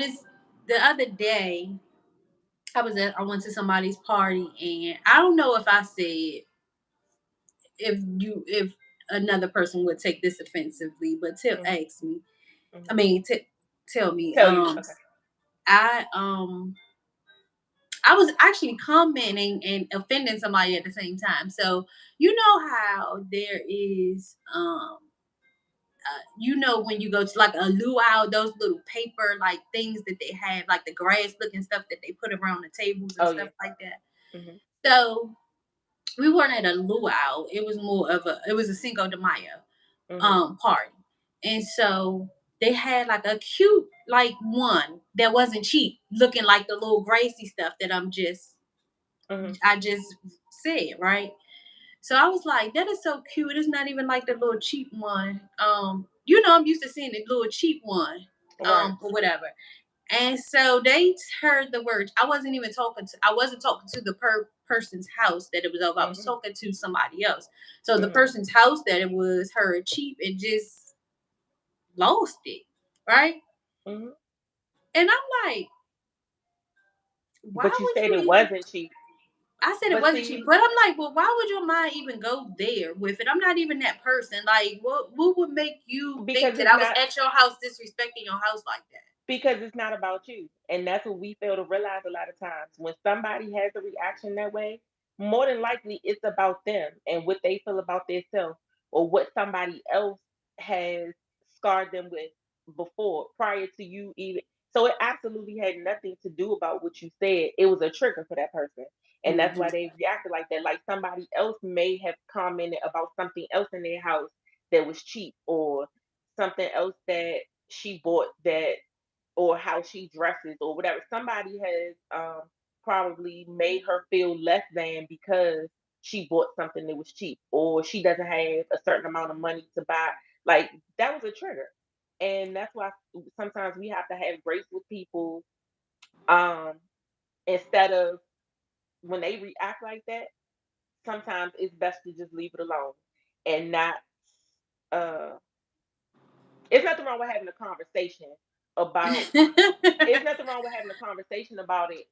the other day, I went to somebody's party, and I don't know if I said if another person would take this offensively, but tell Hmm. ask me. I Hmm. mean, tell me. Tell you, okay. I I was actually commenting and offending somebody at the same time. So you know how there is when you go to like a luau, those little paper like things that they have, like the grass looking stuff that they put around the tables and Oh stuff yeah. like that. Mhm. So we weren't at a luau. It was a Cinco de Mayo Mhm. party. And so they had like a cute like one that wasn't cheap, looking like the little Gracie stuff that Mhm. I just said, right? So I was like, that is so cute. It's not even like the little cheap one. I'm used to seeing the little cheap one, Right. or whatever. And so they heard the words. I wasn't talking to the person's house that it was over. I was Mhm. talking to somebody else. So the Mhm. person's house that it was heard cheap and just lost it. Right? Mhm. And I'm like, why But you would said you it even wasn't cheap. I said it But wasn't cheap, see, but I'm like, well, why would your mind even go there with it? I'm not even that person. Like, what would make you think because that it's I was not at your house disrespecting your house like that? because it's not about you. And that's what we fail to realize a lot of times. When somebody has a reaction that way, more than likely it's about them and what they feel about themselves or what somebody else has scarred them with before, prior to you even. So it absolutely had nothing to do about what you said. It was a trigger for that person. And that's Hmm. why they reacted like that. Like somebody else may have commented about something else in their house that was cheap, or something else that she bought that, or how she dresses or whatever. Somebody has probably made her feel less than because she bought something that was cheap, or she doesn't have a certain amount of money to buy. Like that was a trigger. And that's why sometimes we have to have grace with people, um, instead of when they react like that. Sometimes it's best to just leave it alone and not. Uh, it's nothing wrong with having a conversation about it's nothing wrong with having a conversation about it,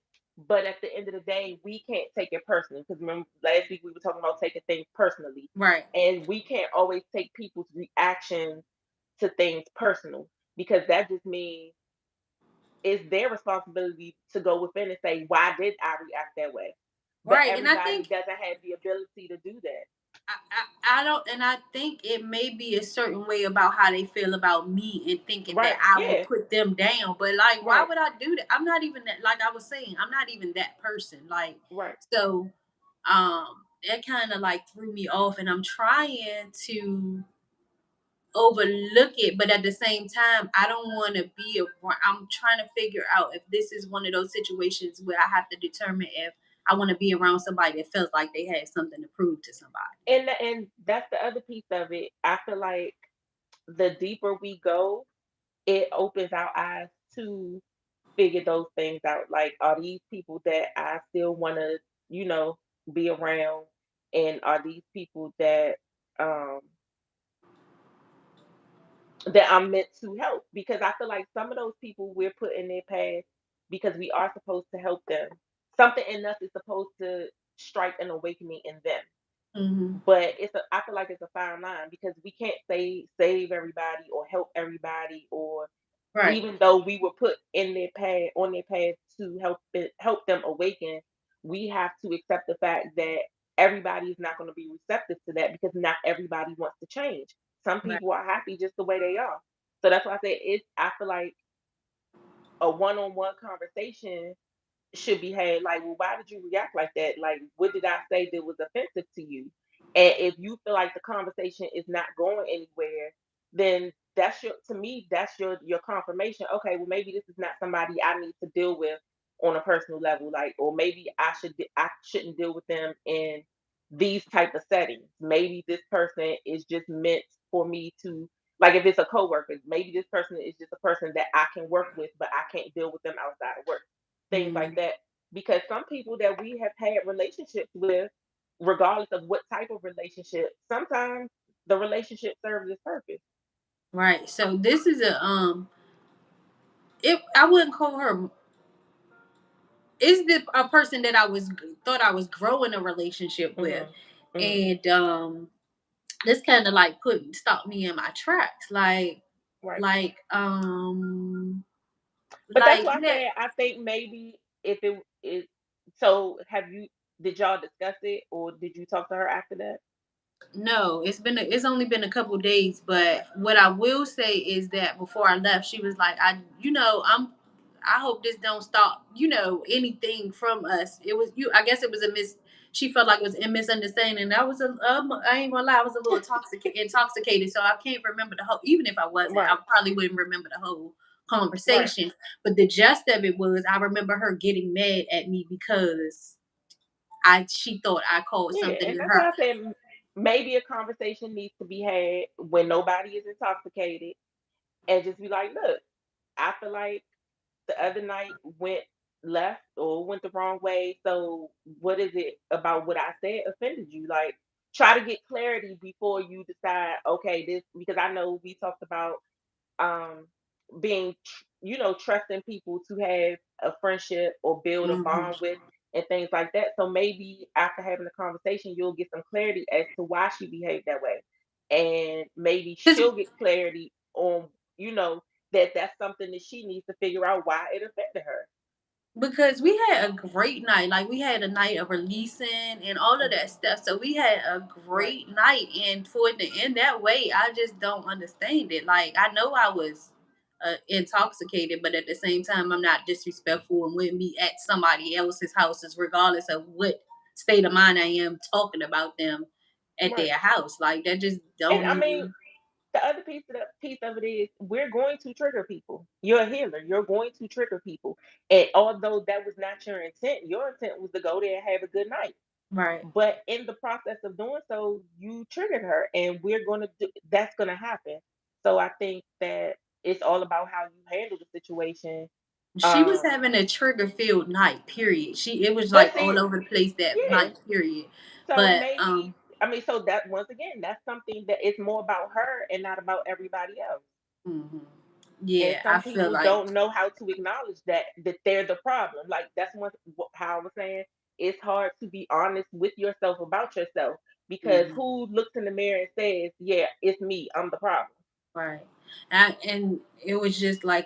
but at the end of the day, we can't take it personally. Because remember, last week we were talking about taking things personally, Right. and we can't always take people's reactions to things personal, because that just means it's their responsibility to go within and say, "Why did I react that way?" But Right. And I everybody think doesn't have the ability to do that. I don't, and I think it may be a certain way about how they feel about me and thinking that Right? I would Yeah. put them down. But like, why Right. would I do that? I'm not even that. Like I was saying, I'm not even that person. Like, Right. so, that kind of like threw me off, and I'm trying to overlook it, but at the same time, I don't want to be I'm trying to figure out if this is one of those situations where I have to determine if I want to be around somebody that feels like they had something to prove to somebody. And that's the other piece of it. I feel like the deeper we go, it opens our eyes to figure those things out. Like, are these people that I still want to, you know, be around? And are these people um that I'm meant to help? Because I feel like some of those people we're put in their path because we are supposed to help them. Something in us is supposed to strike an awakening in them. Hmm. But I feel like it's a fine line, because we can't save everybody or help everybody, or Right, even though we were put in their path on their path to help them awaken, we have to accept the fact that everybody is not going to be receptive to that, because not everybody wants to change. Some right, people are happy just the way they are. So that's why I say I feel like a one-on-one conversation should be had. Like, well, why did you react like that? Like, what did I say that was offensive to you? And if you feel like the conversation is not going anywhere, then that's your confirmation. Okay, well, maybe this is not somebody I need to deal with on a personal level. Like, or maybe I shouldn't deal with them in these type of settings. Maybe this person is just meant for me to, like, if it's a coworker, maybe this person is just a person that I can work with, but I can't deal with them outside of work, things like mhm, that. Because some people that we have had relationships with, regardless of what type of relationship, sometimes the relationship serves its purpose. right. So this is it. I wouldn't call her. Is the a person that thought I was growing a relationship with, Hmm. Hmm. and this kind of like stopped me in my tracks. Right. Like um, But that's like why I yeah, said I think maybe if it is. So did y'all discuss it, or did you talk to her after that? No, it's only been a couple days, but what I will say is that before I left, she was like, I hope this don't stop, anything from us. It was you. I guess it was a mis. She felt like it was a misunderstanding. That was I ain't gonna lie, I was a little intoxicated, so I can't remember the whole. Even if I wasn't, I Right. probably wouldn't remember the whole Right. conversation. But the gist of it was, I remember her getting mad at me because she thought I called Yeah, something and in that's her. why I said maybe a conversation needs to be had when nobody is intoxicated, and just be like, look, I feel like the other night went left or went the wrong way. So what is it about what I said offended you? Like, try to get clarity before you decide, okay, this, because I know we talked about um trusting people to have a friendship or build a Mhm. bond with and things like that. So maybe after having a conversation you'll get some clarity as to why she behaved that way, and maybe 'Cause she'll get clarity on, that that's something that she needs to figure out why it affected her. Because we had a great night, like, we had a night of releasing and all of Hmm. that stuff, so we had a Right. great night, and for it to end that way, I just don't understand it. Like, I know I was, intoxicated, but at the same time, I'm not disrespectful and wouldn't be at somebody else's houses regardless of what state of mind I am talking about them at Right. their house. Like, that just And don't I mean, even. the other piece of it is we're going to trigger people. You're a healer. You're going to trigger people. And although that was not your intent was to go there and have a good night. Right. But in the process of doing so, you triggered her, and we're gonna do that's gonna happen. So I think that it's all about how you handle the situation. She was Um, having a trigger-filled night, period. It was, but like, see, all over the place that yeah. night, period. So But, maybe I mean, so that once again, that's something that is more about her and not about everybody else. mhm. And Yeah, I some feel people like. don't know how to acknowledge that they're the problem. Like that's how I was saying. It's hard to be honest with yourself about yourself, because Mhm, who looks in the mirror and says, "Yeah, it's me. I'm the problem." right. And it was just like,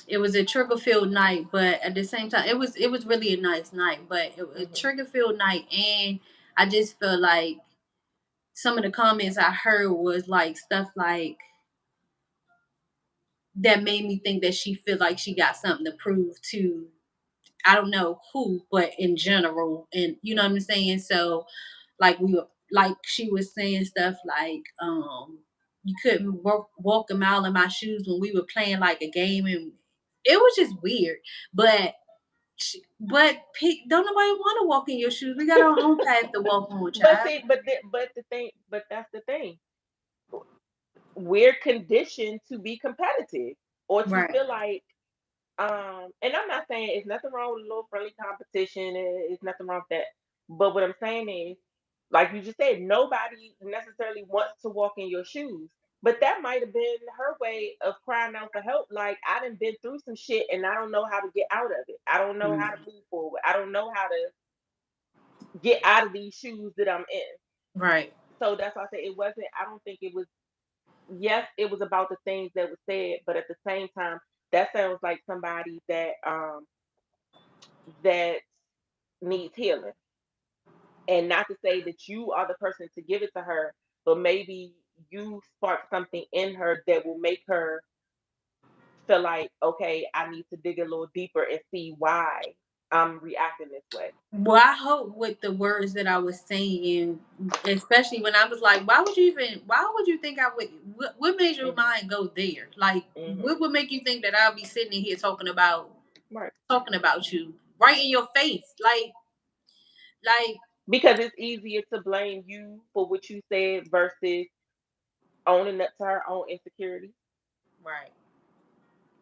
it was a trigger-filled night, but at the same time, it was really a nice night, but it was a Hmm. trigger-filled night, and I just feel like some of the comments I heard was, like, stuff like that made me think that she feel like she got something to prove to, I don't know who, but in general, and you know what I'm saying? So, like she was saying stuff like, you couldn't walk a mile in my shoes when we were playing like a game, and it was just weird. But don't nobody want to walk in your shoes. We got our own path to walk on, But child. see, but that's the thing. We're conditioned to be competitive or to Right. feel like, and I'm not saying it's nothing wrong with a little friendly competition. It's nothing wrong with that. But what I'm saying is, like you just said, nobody necessarily wants to walk in your shoes. But that might have been her way of crying out for help. Like, I done been through some shit and I don't know how to get out of it. I don't know how to Mm, move forward. I don't know how to get out of these shoes that I'm in. right. So that's why I say it wasn't, I don't think it was, yes, it was about the things that were said, but at the same time, that sounds like somebody that needs healing. And not to say that you are the person to give it to her, but maybe you spark something in her that will make her feel like, okay, I need to dig a little deeper and see why I'm reacting this way. Well, I hope with the words that I was saying, especially when I was like, why would you think I would, what made your Hmm. mind go there? Like, Hmm. what would make you think that I'll be sitting in here Right. talking about you right in your face? Like, Because it's easier to blame you for what you said versus owning up to her own insecurity. right,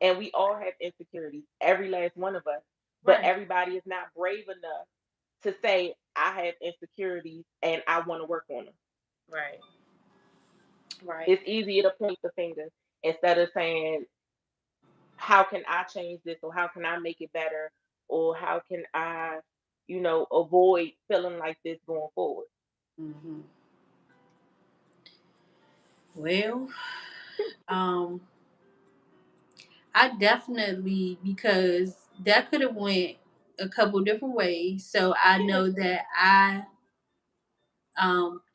And we all have insecurities, every last one of us. But right, everybody is not brave enough to say, I have insecurities and I want to work on them. right, right. It's easier to point the finger instead of saying, how can I change this, or how can I make it better, or how can I, avoid feeling like this going forward. Hmm. Well, um, I definitely, because that could have went a couple different ways. So I Yeah, know that I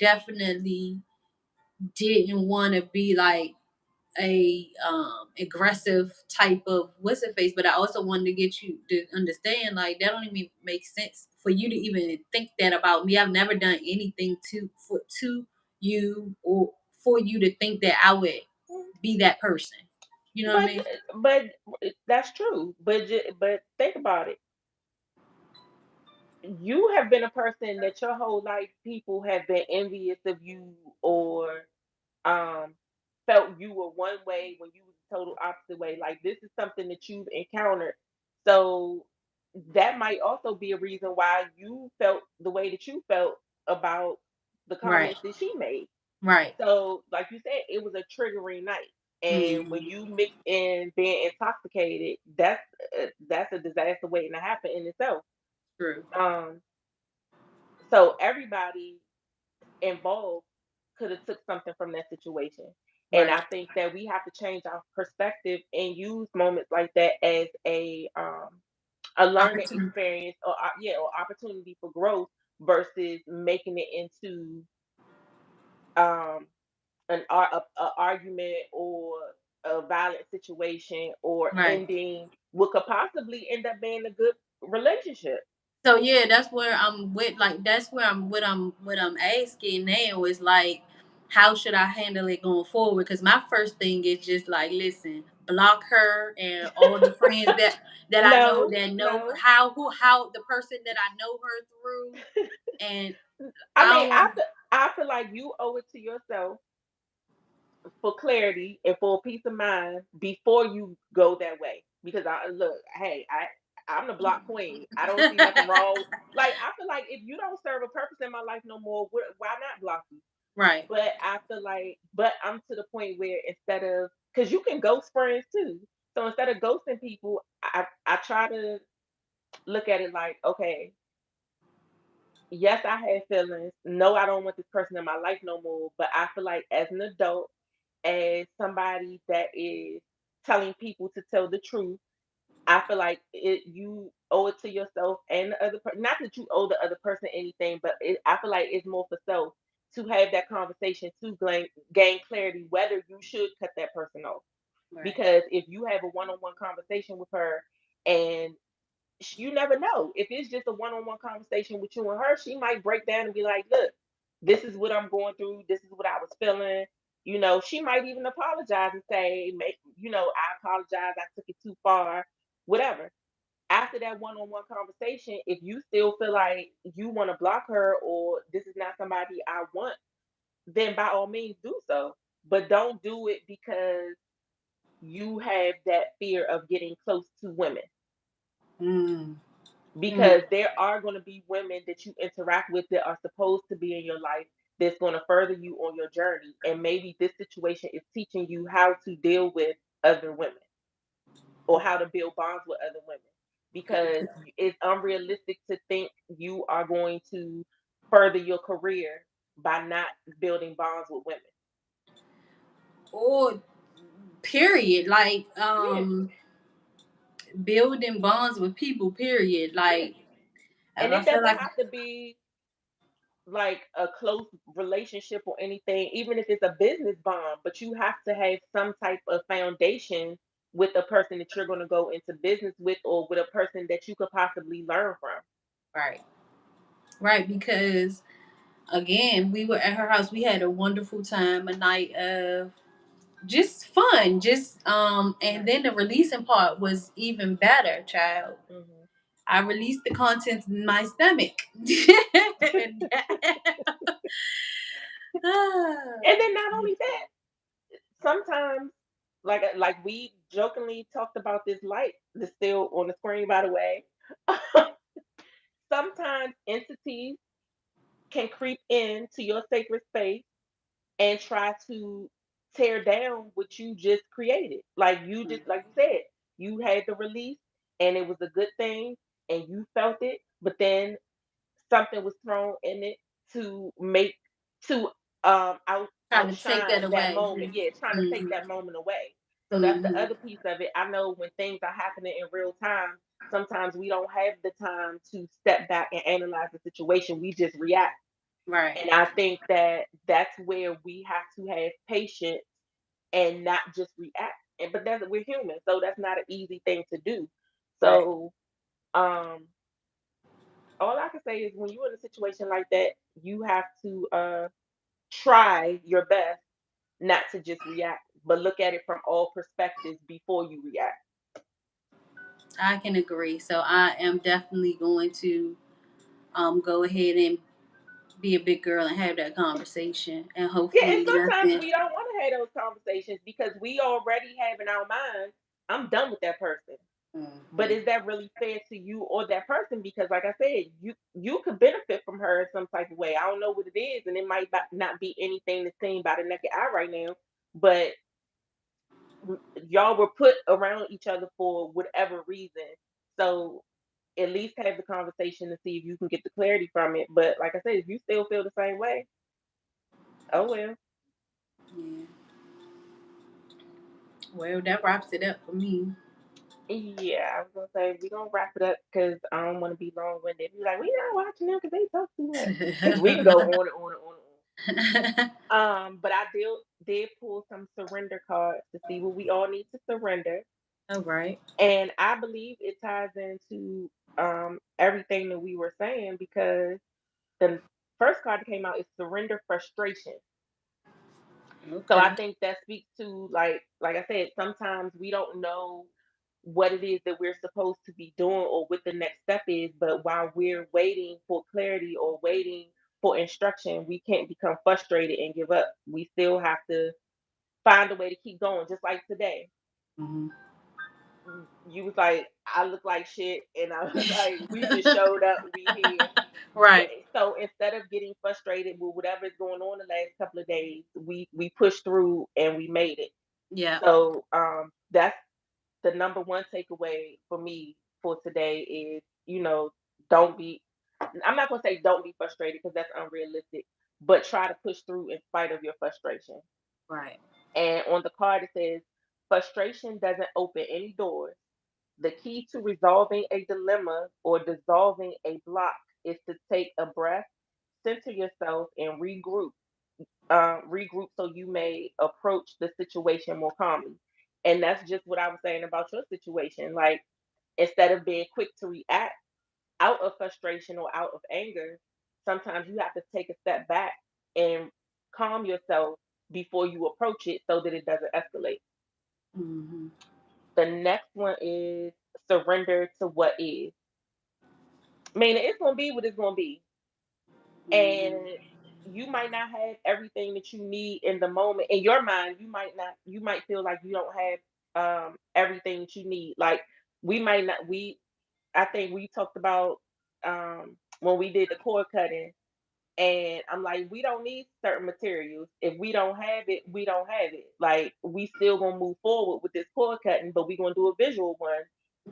definitely didn't want to be like a aggressive type of what's it face, but I also wanted to get you to understand like that don't even make sense for you to even think that about me. I've never done anything to you or for you to think that I would mm, be that person. You know what I but mean? but that's true. But think about it. You have been a person that your whole life people have been envious of you, or um felt you were one way when you was the total opposite way. Like this is something that you've encountered. So that might also be a reason why you felt the way that you felt about the Right. comments that she made. Right. So, like you said, it was a triggering night. And when Hmm. you mix in being intoxicated, that's a disaster waiting to happen in itself. True. Um, so everybody involved could have took something from that situation. And Right. I think that we have to change our perspective and use moments like that as a learning Opportunity. experience, or yeah, or opportunity for growth versus making it into um a argument or a violent situation, or Right. ending what could possibly end up being a good relationship. So yeah, that's where I'm with like that's where what I'm asking now is like how should I handle it going forward? Because my first thing is just like listen, block her and all the friends that I know No, that know no. how the person that I know her through and I I mean, don't want I feel like you owe it to yourself for clarity and for peace of mind before you go that way. Because I look, hey, I'm the block queen. I don't see nothing wrong. Like I feel like if you don't serve a purpose in my life no more, why not block you? right. But I feel like, but I'm to the point where instead of, because you can ghost friends too. So instead of ghosting people, I try to look at it like, okay, yes, I had feelings. No, I don't want this person in my life no more. But I feel like as an adult, as somebody that is telling people to tell the truth, I feel like you owe it to yourself and the other person. Not that you owe the other person anything, but I feel like it's more for self to have that conversation to gain clarity whether you should cut that person off. Right. Because if you have a one-on-one conversation with her, and you never know, if it's just a one-on-one conversation with you and her, she might break down and be like, "Look, this is what I'm going through. This is what I was feeling." She might even apologize and say, "Make I apologize. I took it too far." Whatever. After that one-on-one conversation, if you still feel like you want to block her, or this is not somebody I want, then by all means do so. But don't do it because you have that fear of getting close to women. Mm. Mm. Because there are going to be women that you interact with that are supposed to be in your life, that's going to further you on your journey. And maybe this situation is teaching you how to deal with other women, or how to build bonds with other women, because it's unrealistic to think you are going to further your career by not building bonds with women. Or period. Like Yeah. building bonds with people, period. Yeah. Like if And I it feel doesn't like have to be like a close relationship or anything, even if it's a business bond, but you have to have some type of foundation with a person that you're going to go into business with, or with a person that you could possibly learn from. right. Right, because again, we were at her house. We had a wonderful time, a night of just fun. Just and Right. then the releasing part was even better, child. Hmm. I released the contents in my stomach. And And then not only that, sometimes, like we jokingly talked about this light that's still on the screen, by the way. Sometimes entities can creep into your sacred space and try to tear down what you just created. Like you just, like you said, you had the release and it was a good thing and you felt it, but then something was thrown in it to make to trying to take that outshine that away. moment. Yeah, trying to take Mhm. that moment away. So that's the Mhm. other piece of it. I know when things are happening in real time, sometimes we don't have the time to step back and analyze the situation. We just react. Right. And I think that that's where we have to have patience and not just react. And but that's we're human, so that's not an easy thing to do. Right. So um all I can say is when you're in a situation like that, you have to try your best not to just react, but look at it from all perspectives before you react. I can agree. So I am definitely going to go ahead and be a big girl and have that conversation, and Yeah, and hopefully sometimes nothing. we don't want to have those conversations because we already have in our mind, I'm done with that person. But Mhm. is that really fair to you or that person? Because like I said, you could benefit from her in some type of way. I don't know what it is, and it might not be anything that's seen by the naked eye right now. But y'all were put around each other for whatever reason. So at least have the conversation to see if you can get the clarity from it. But like I said, if you still feel the same way, oh well. Yeah. Well, that wraps it up for me. Yeah, I was gonna say we're gonna wrap it up because I don't want to be long winded. Be like, we not watching them because they talk too much. Because we can go on and on and on and on. But I did pull some surrender cards to see what we all need to surrender, All right. and I believe it ties into everything that we were saying because the first card that came out is surrender frustration. So I Okay. think that speaks to like I said, sometimes we don't know what it is that we're supposed to be doing or what the next step is, but while we're waiting for clarity or waiting for instruction, we can't become frustrated and give up. We still have to find a way to keep going, just like today. Mhm. You was like, I look like shit, and I was like, we just showed up, we here. Right. So instead of getting frustrated with whatever is going on the last couple of days, we pushed through and we made it. Yeah. So that's the number one takeaway for me for today is, don't be, I'm not going to say don't be frustrated because that's unrealistic, but try to push through in spite of your frustration. Right. And on the card, it says, frustration doesn't open any doors. The key to resolving a dilemma or dissolving a block is to take a breath, center yourself, and regroup so you may approach the situation more calmly. And that's just what I was saying about your situation. Like, instead of being quick to react out of frustration or out of anger, sometimes you have to take a step back and calm yourself before you approach it so that it doesn't escalate. Mhm. The next one is surrender to what is. Meaning it's gonna be what it's gonna be. And Mhm. you might not have everything that you need in the moment. In your mind, you might feel like you don't have everything that you need. Like we might not we I think we talked about when we did the cord cutting, and I'm like, we don't need certain materials. If we don't have it, we don't have it. Like we still gonna move forward with this cord cutting, but we're gonna do a visual one,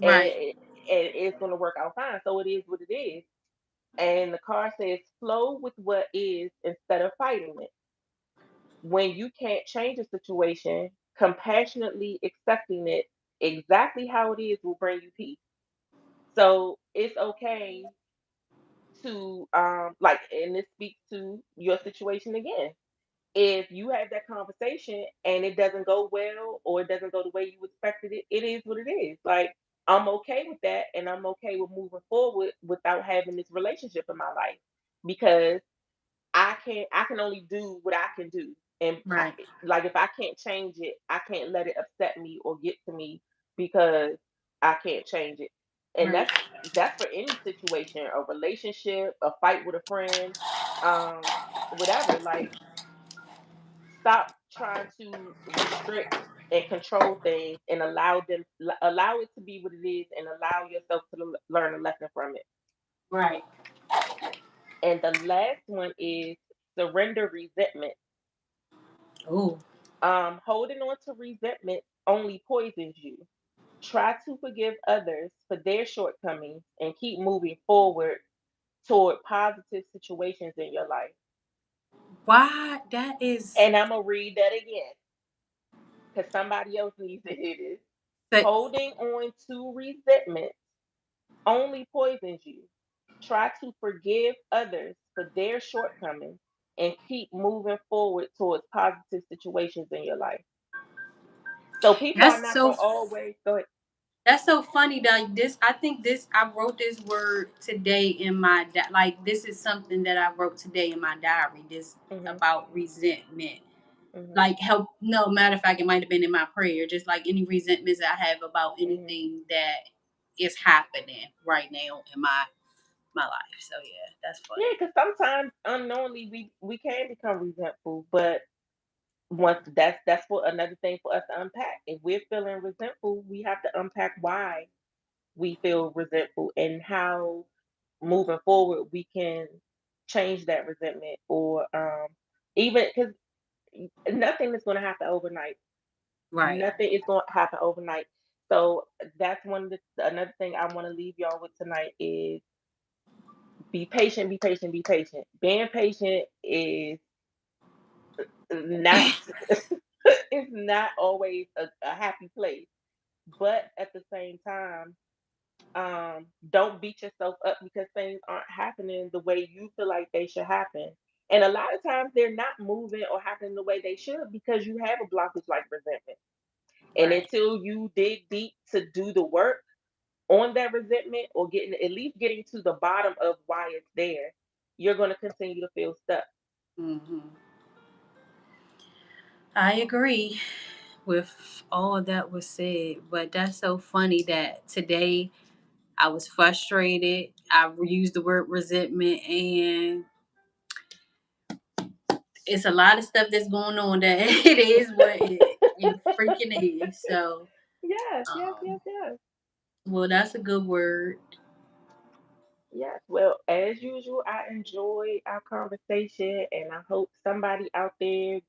and, Right. and it's gonna work out fine. So it is what it is. And the card says, flow with what is instead of fighting it. When you can't change a situation, compassionately accepting it exactly how it is will bring you peace. So it's okay to like, and this speaks to your situation again. If you have that conversation and it doesn't go well or it doesn't go the way you expected it, it is what it is. Like I'm okay with that and I'm okay with moving forward without having this relationship in my life because I can only do what I can do. And Right. like if I can't change it, I can't let it upset me or get to me because I can't change it. And Right. that's for any situation, a relationship, a fight with a friend, um, whatever. Like stop trying to restrict and control things and allow it to be what it is and allow yourself to learn a lesson from it. Right. And the last one is surrender resentment. Oh. Holding on to resentment only poisons you. Try to forgive others for their shortcomings and keep moving forward toward positive situations in your life. Why that is And I'm gonna read that again because somebody else needs to hear this. But Holding on to resentment only poisons you. Try to forgive others for their shortcomings and keep moving forward towards positive situations in your life. So people are that's not going so to always go ahead. That's so funny that I think I wrote this word today in my like this is something that I wrote today in my diary. This Hmm. about resentment. Hmm. Like help. No matter of fact, it might have been in my prayer. Just like any resentments I have about Hmm. anything that is happening right now in my life. So yeah, that's Yeah, funny. because sometimes unknowingly we can become resentful, but once that's for another thing for us to unpack. If we're feeling resentful, we have to unpack why we feel resentful and how moving forward we can change that resentment or even because nothing is going to happen overnight. Right. Nothing is going to happen overnight. So that's another thing I want to leave y'all with tonight is be patient, be patient, be patient. Being patient is not it's not always a happy place, but at the same time, don't beat yourself up because things aren't happening the way you feel like they should happen. And a lot of times they're not moving or happening the way they should because you have a blockage like resentment. And Right. until you dig deep to do the work on that resentment or getting at least getting to the bottom of why it's there, you're going to continue to feel stuck. Hmm. I agree with all that was said, but that's so funny that today I was frustrated. I used the word resentment, and it's a lot of stuff that's going on that it is what it freaking is. So, Yes, yes, um, yes, yes. well, that's a good word. Yes. Well, as usual, I enjoyed our conversation and I hope somebody out there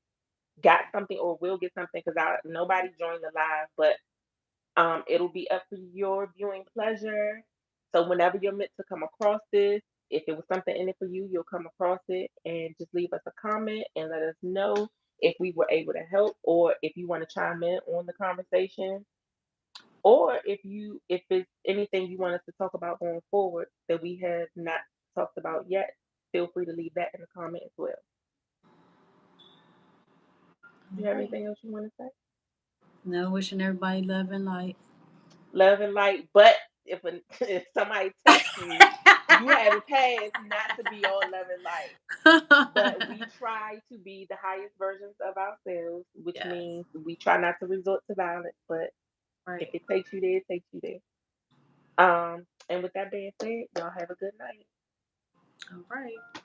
got something or will get something because I nobody joined the live, but it'll be up for your viewing pleasure. So whenever you're meant to come across this, if it was something in it for you, you'll come across it and just leave us a comment and let us know if we were able to help or if you want to chime in on the conversation or if it's anything you want us to talk about going forward that we have not talked about yet, feel free to leave that in the comment as well. Do All you have right. anything else you want to say? No, wishing everybody love and light. Love and light. But if somebody texts you, you have a pass not to be all love and light. But we try to be the highest versions of ourselves, which Yes. means we try not to resort to violence. But if Right. it takes you there, it takes you there. And with that being said, y'all have a good night. All right.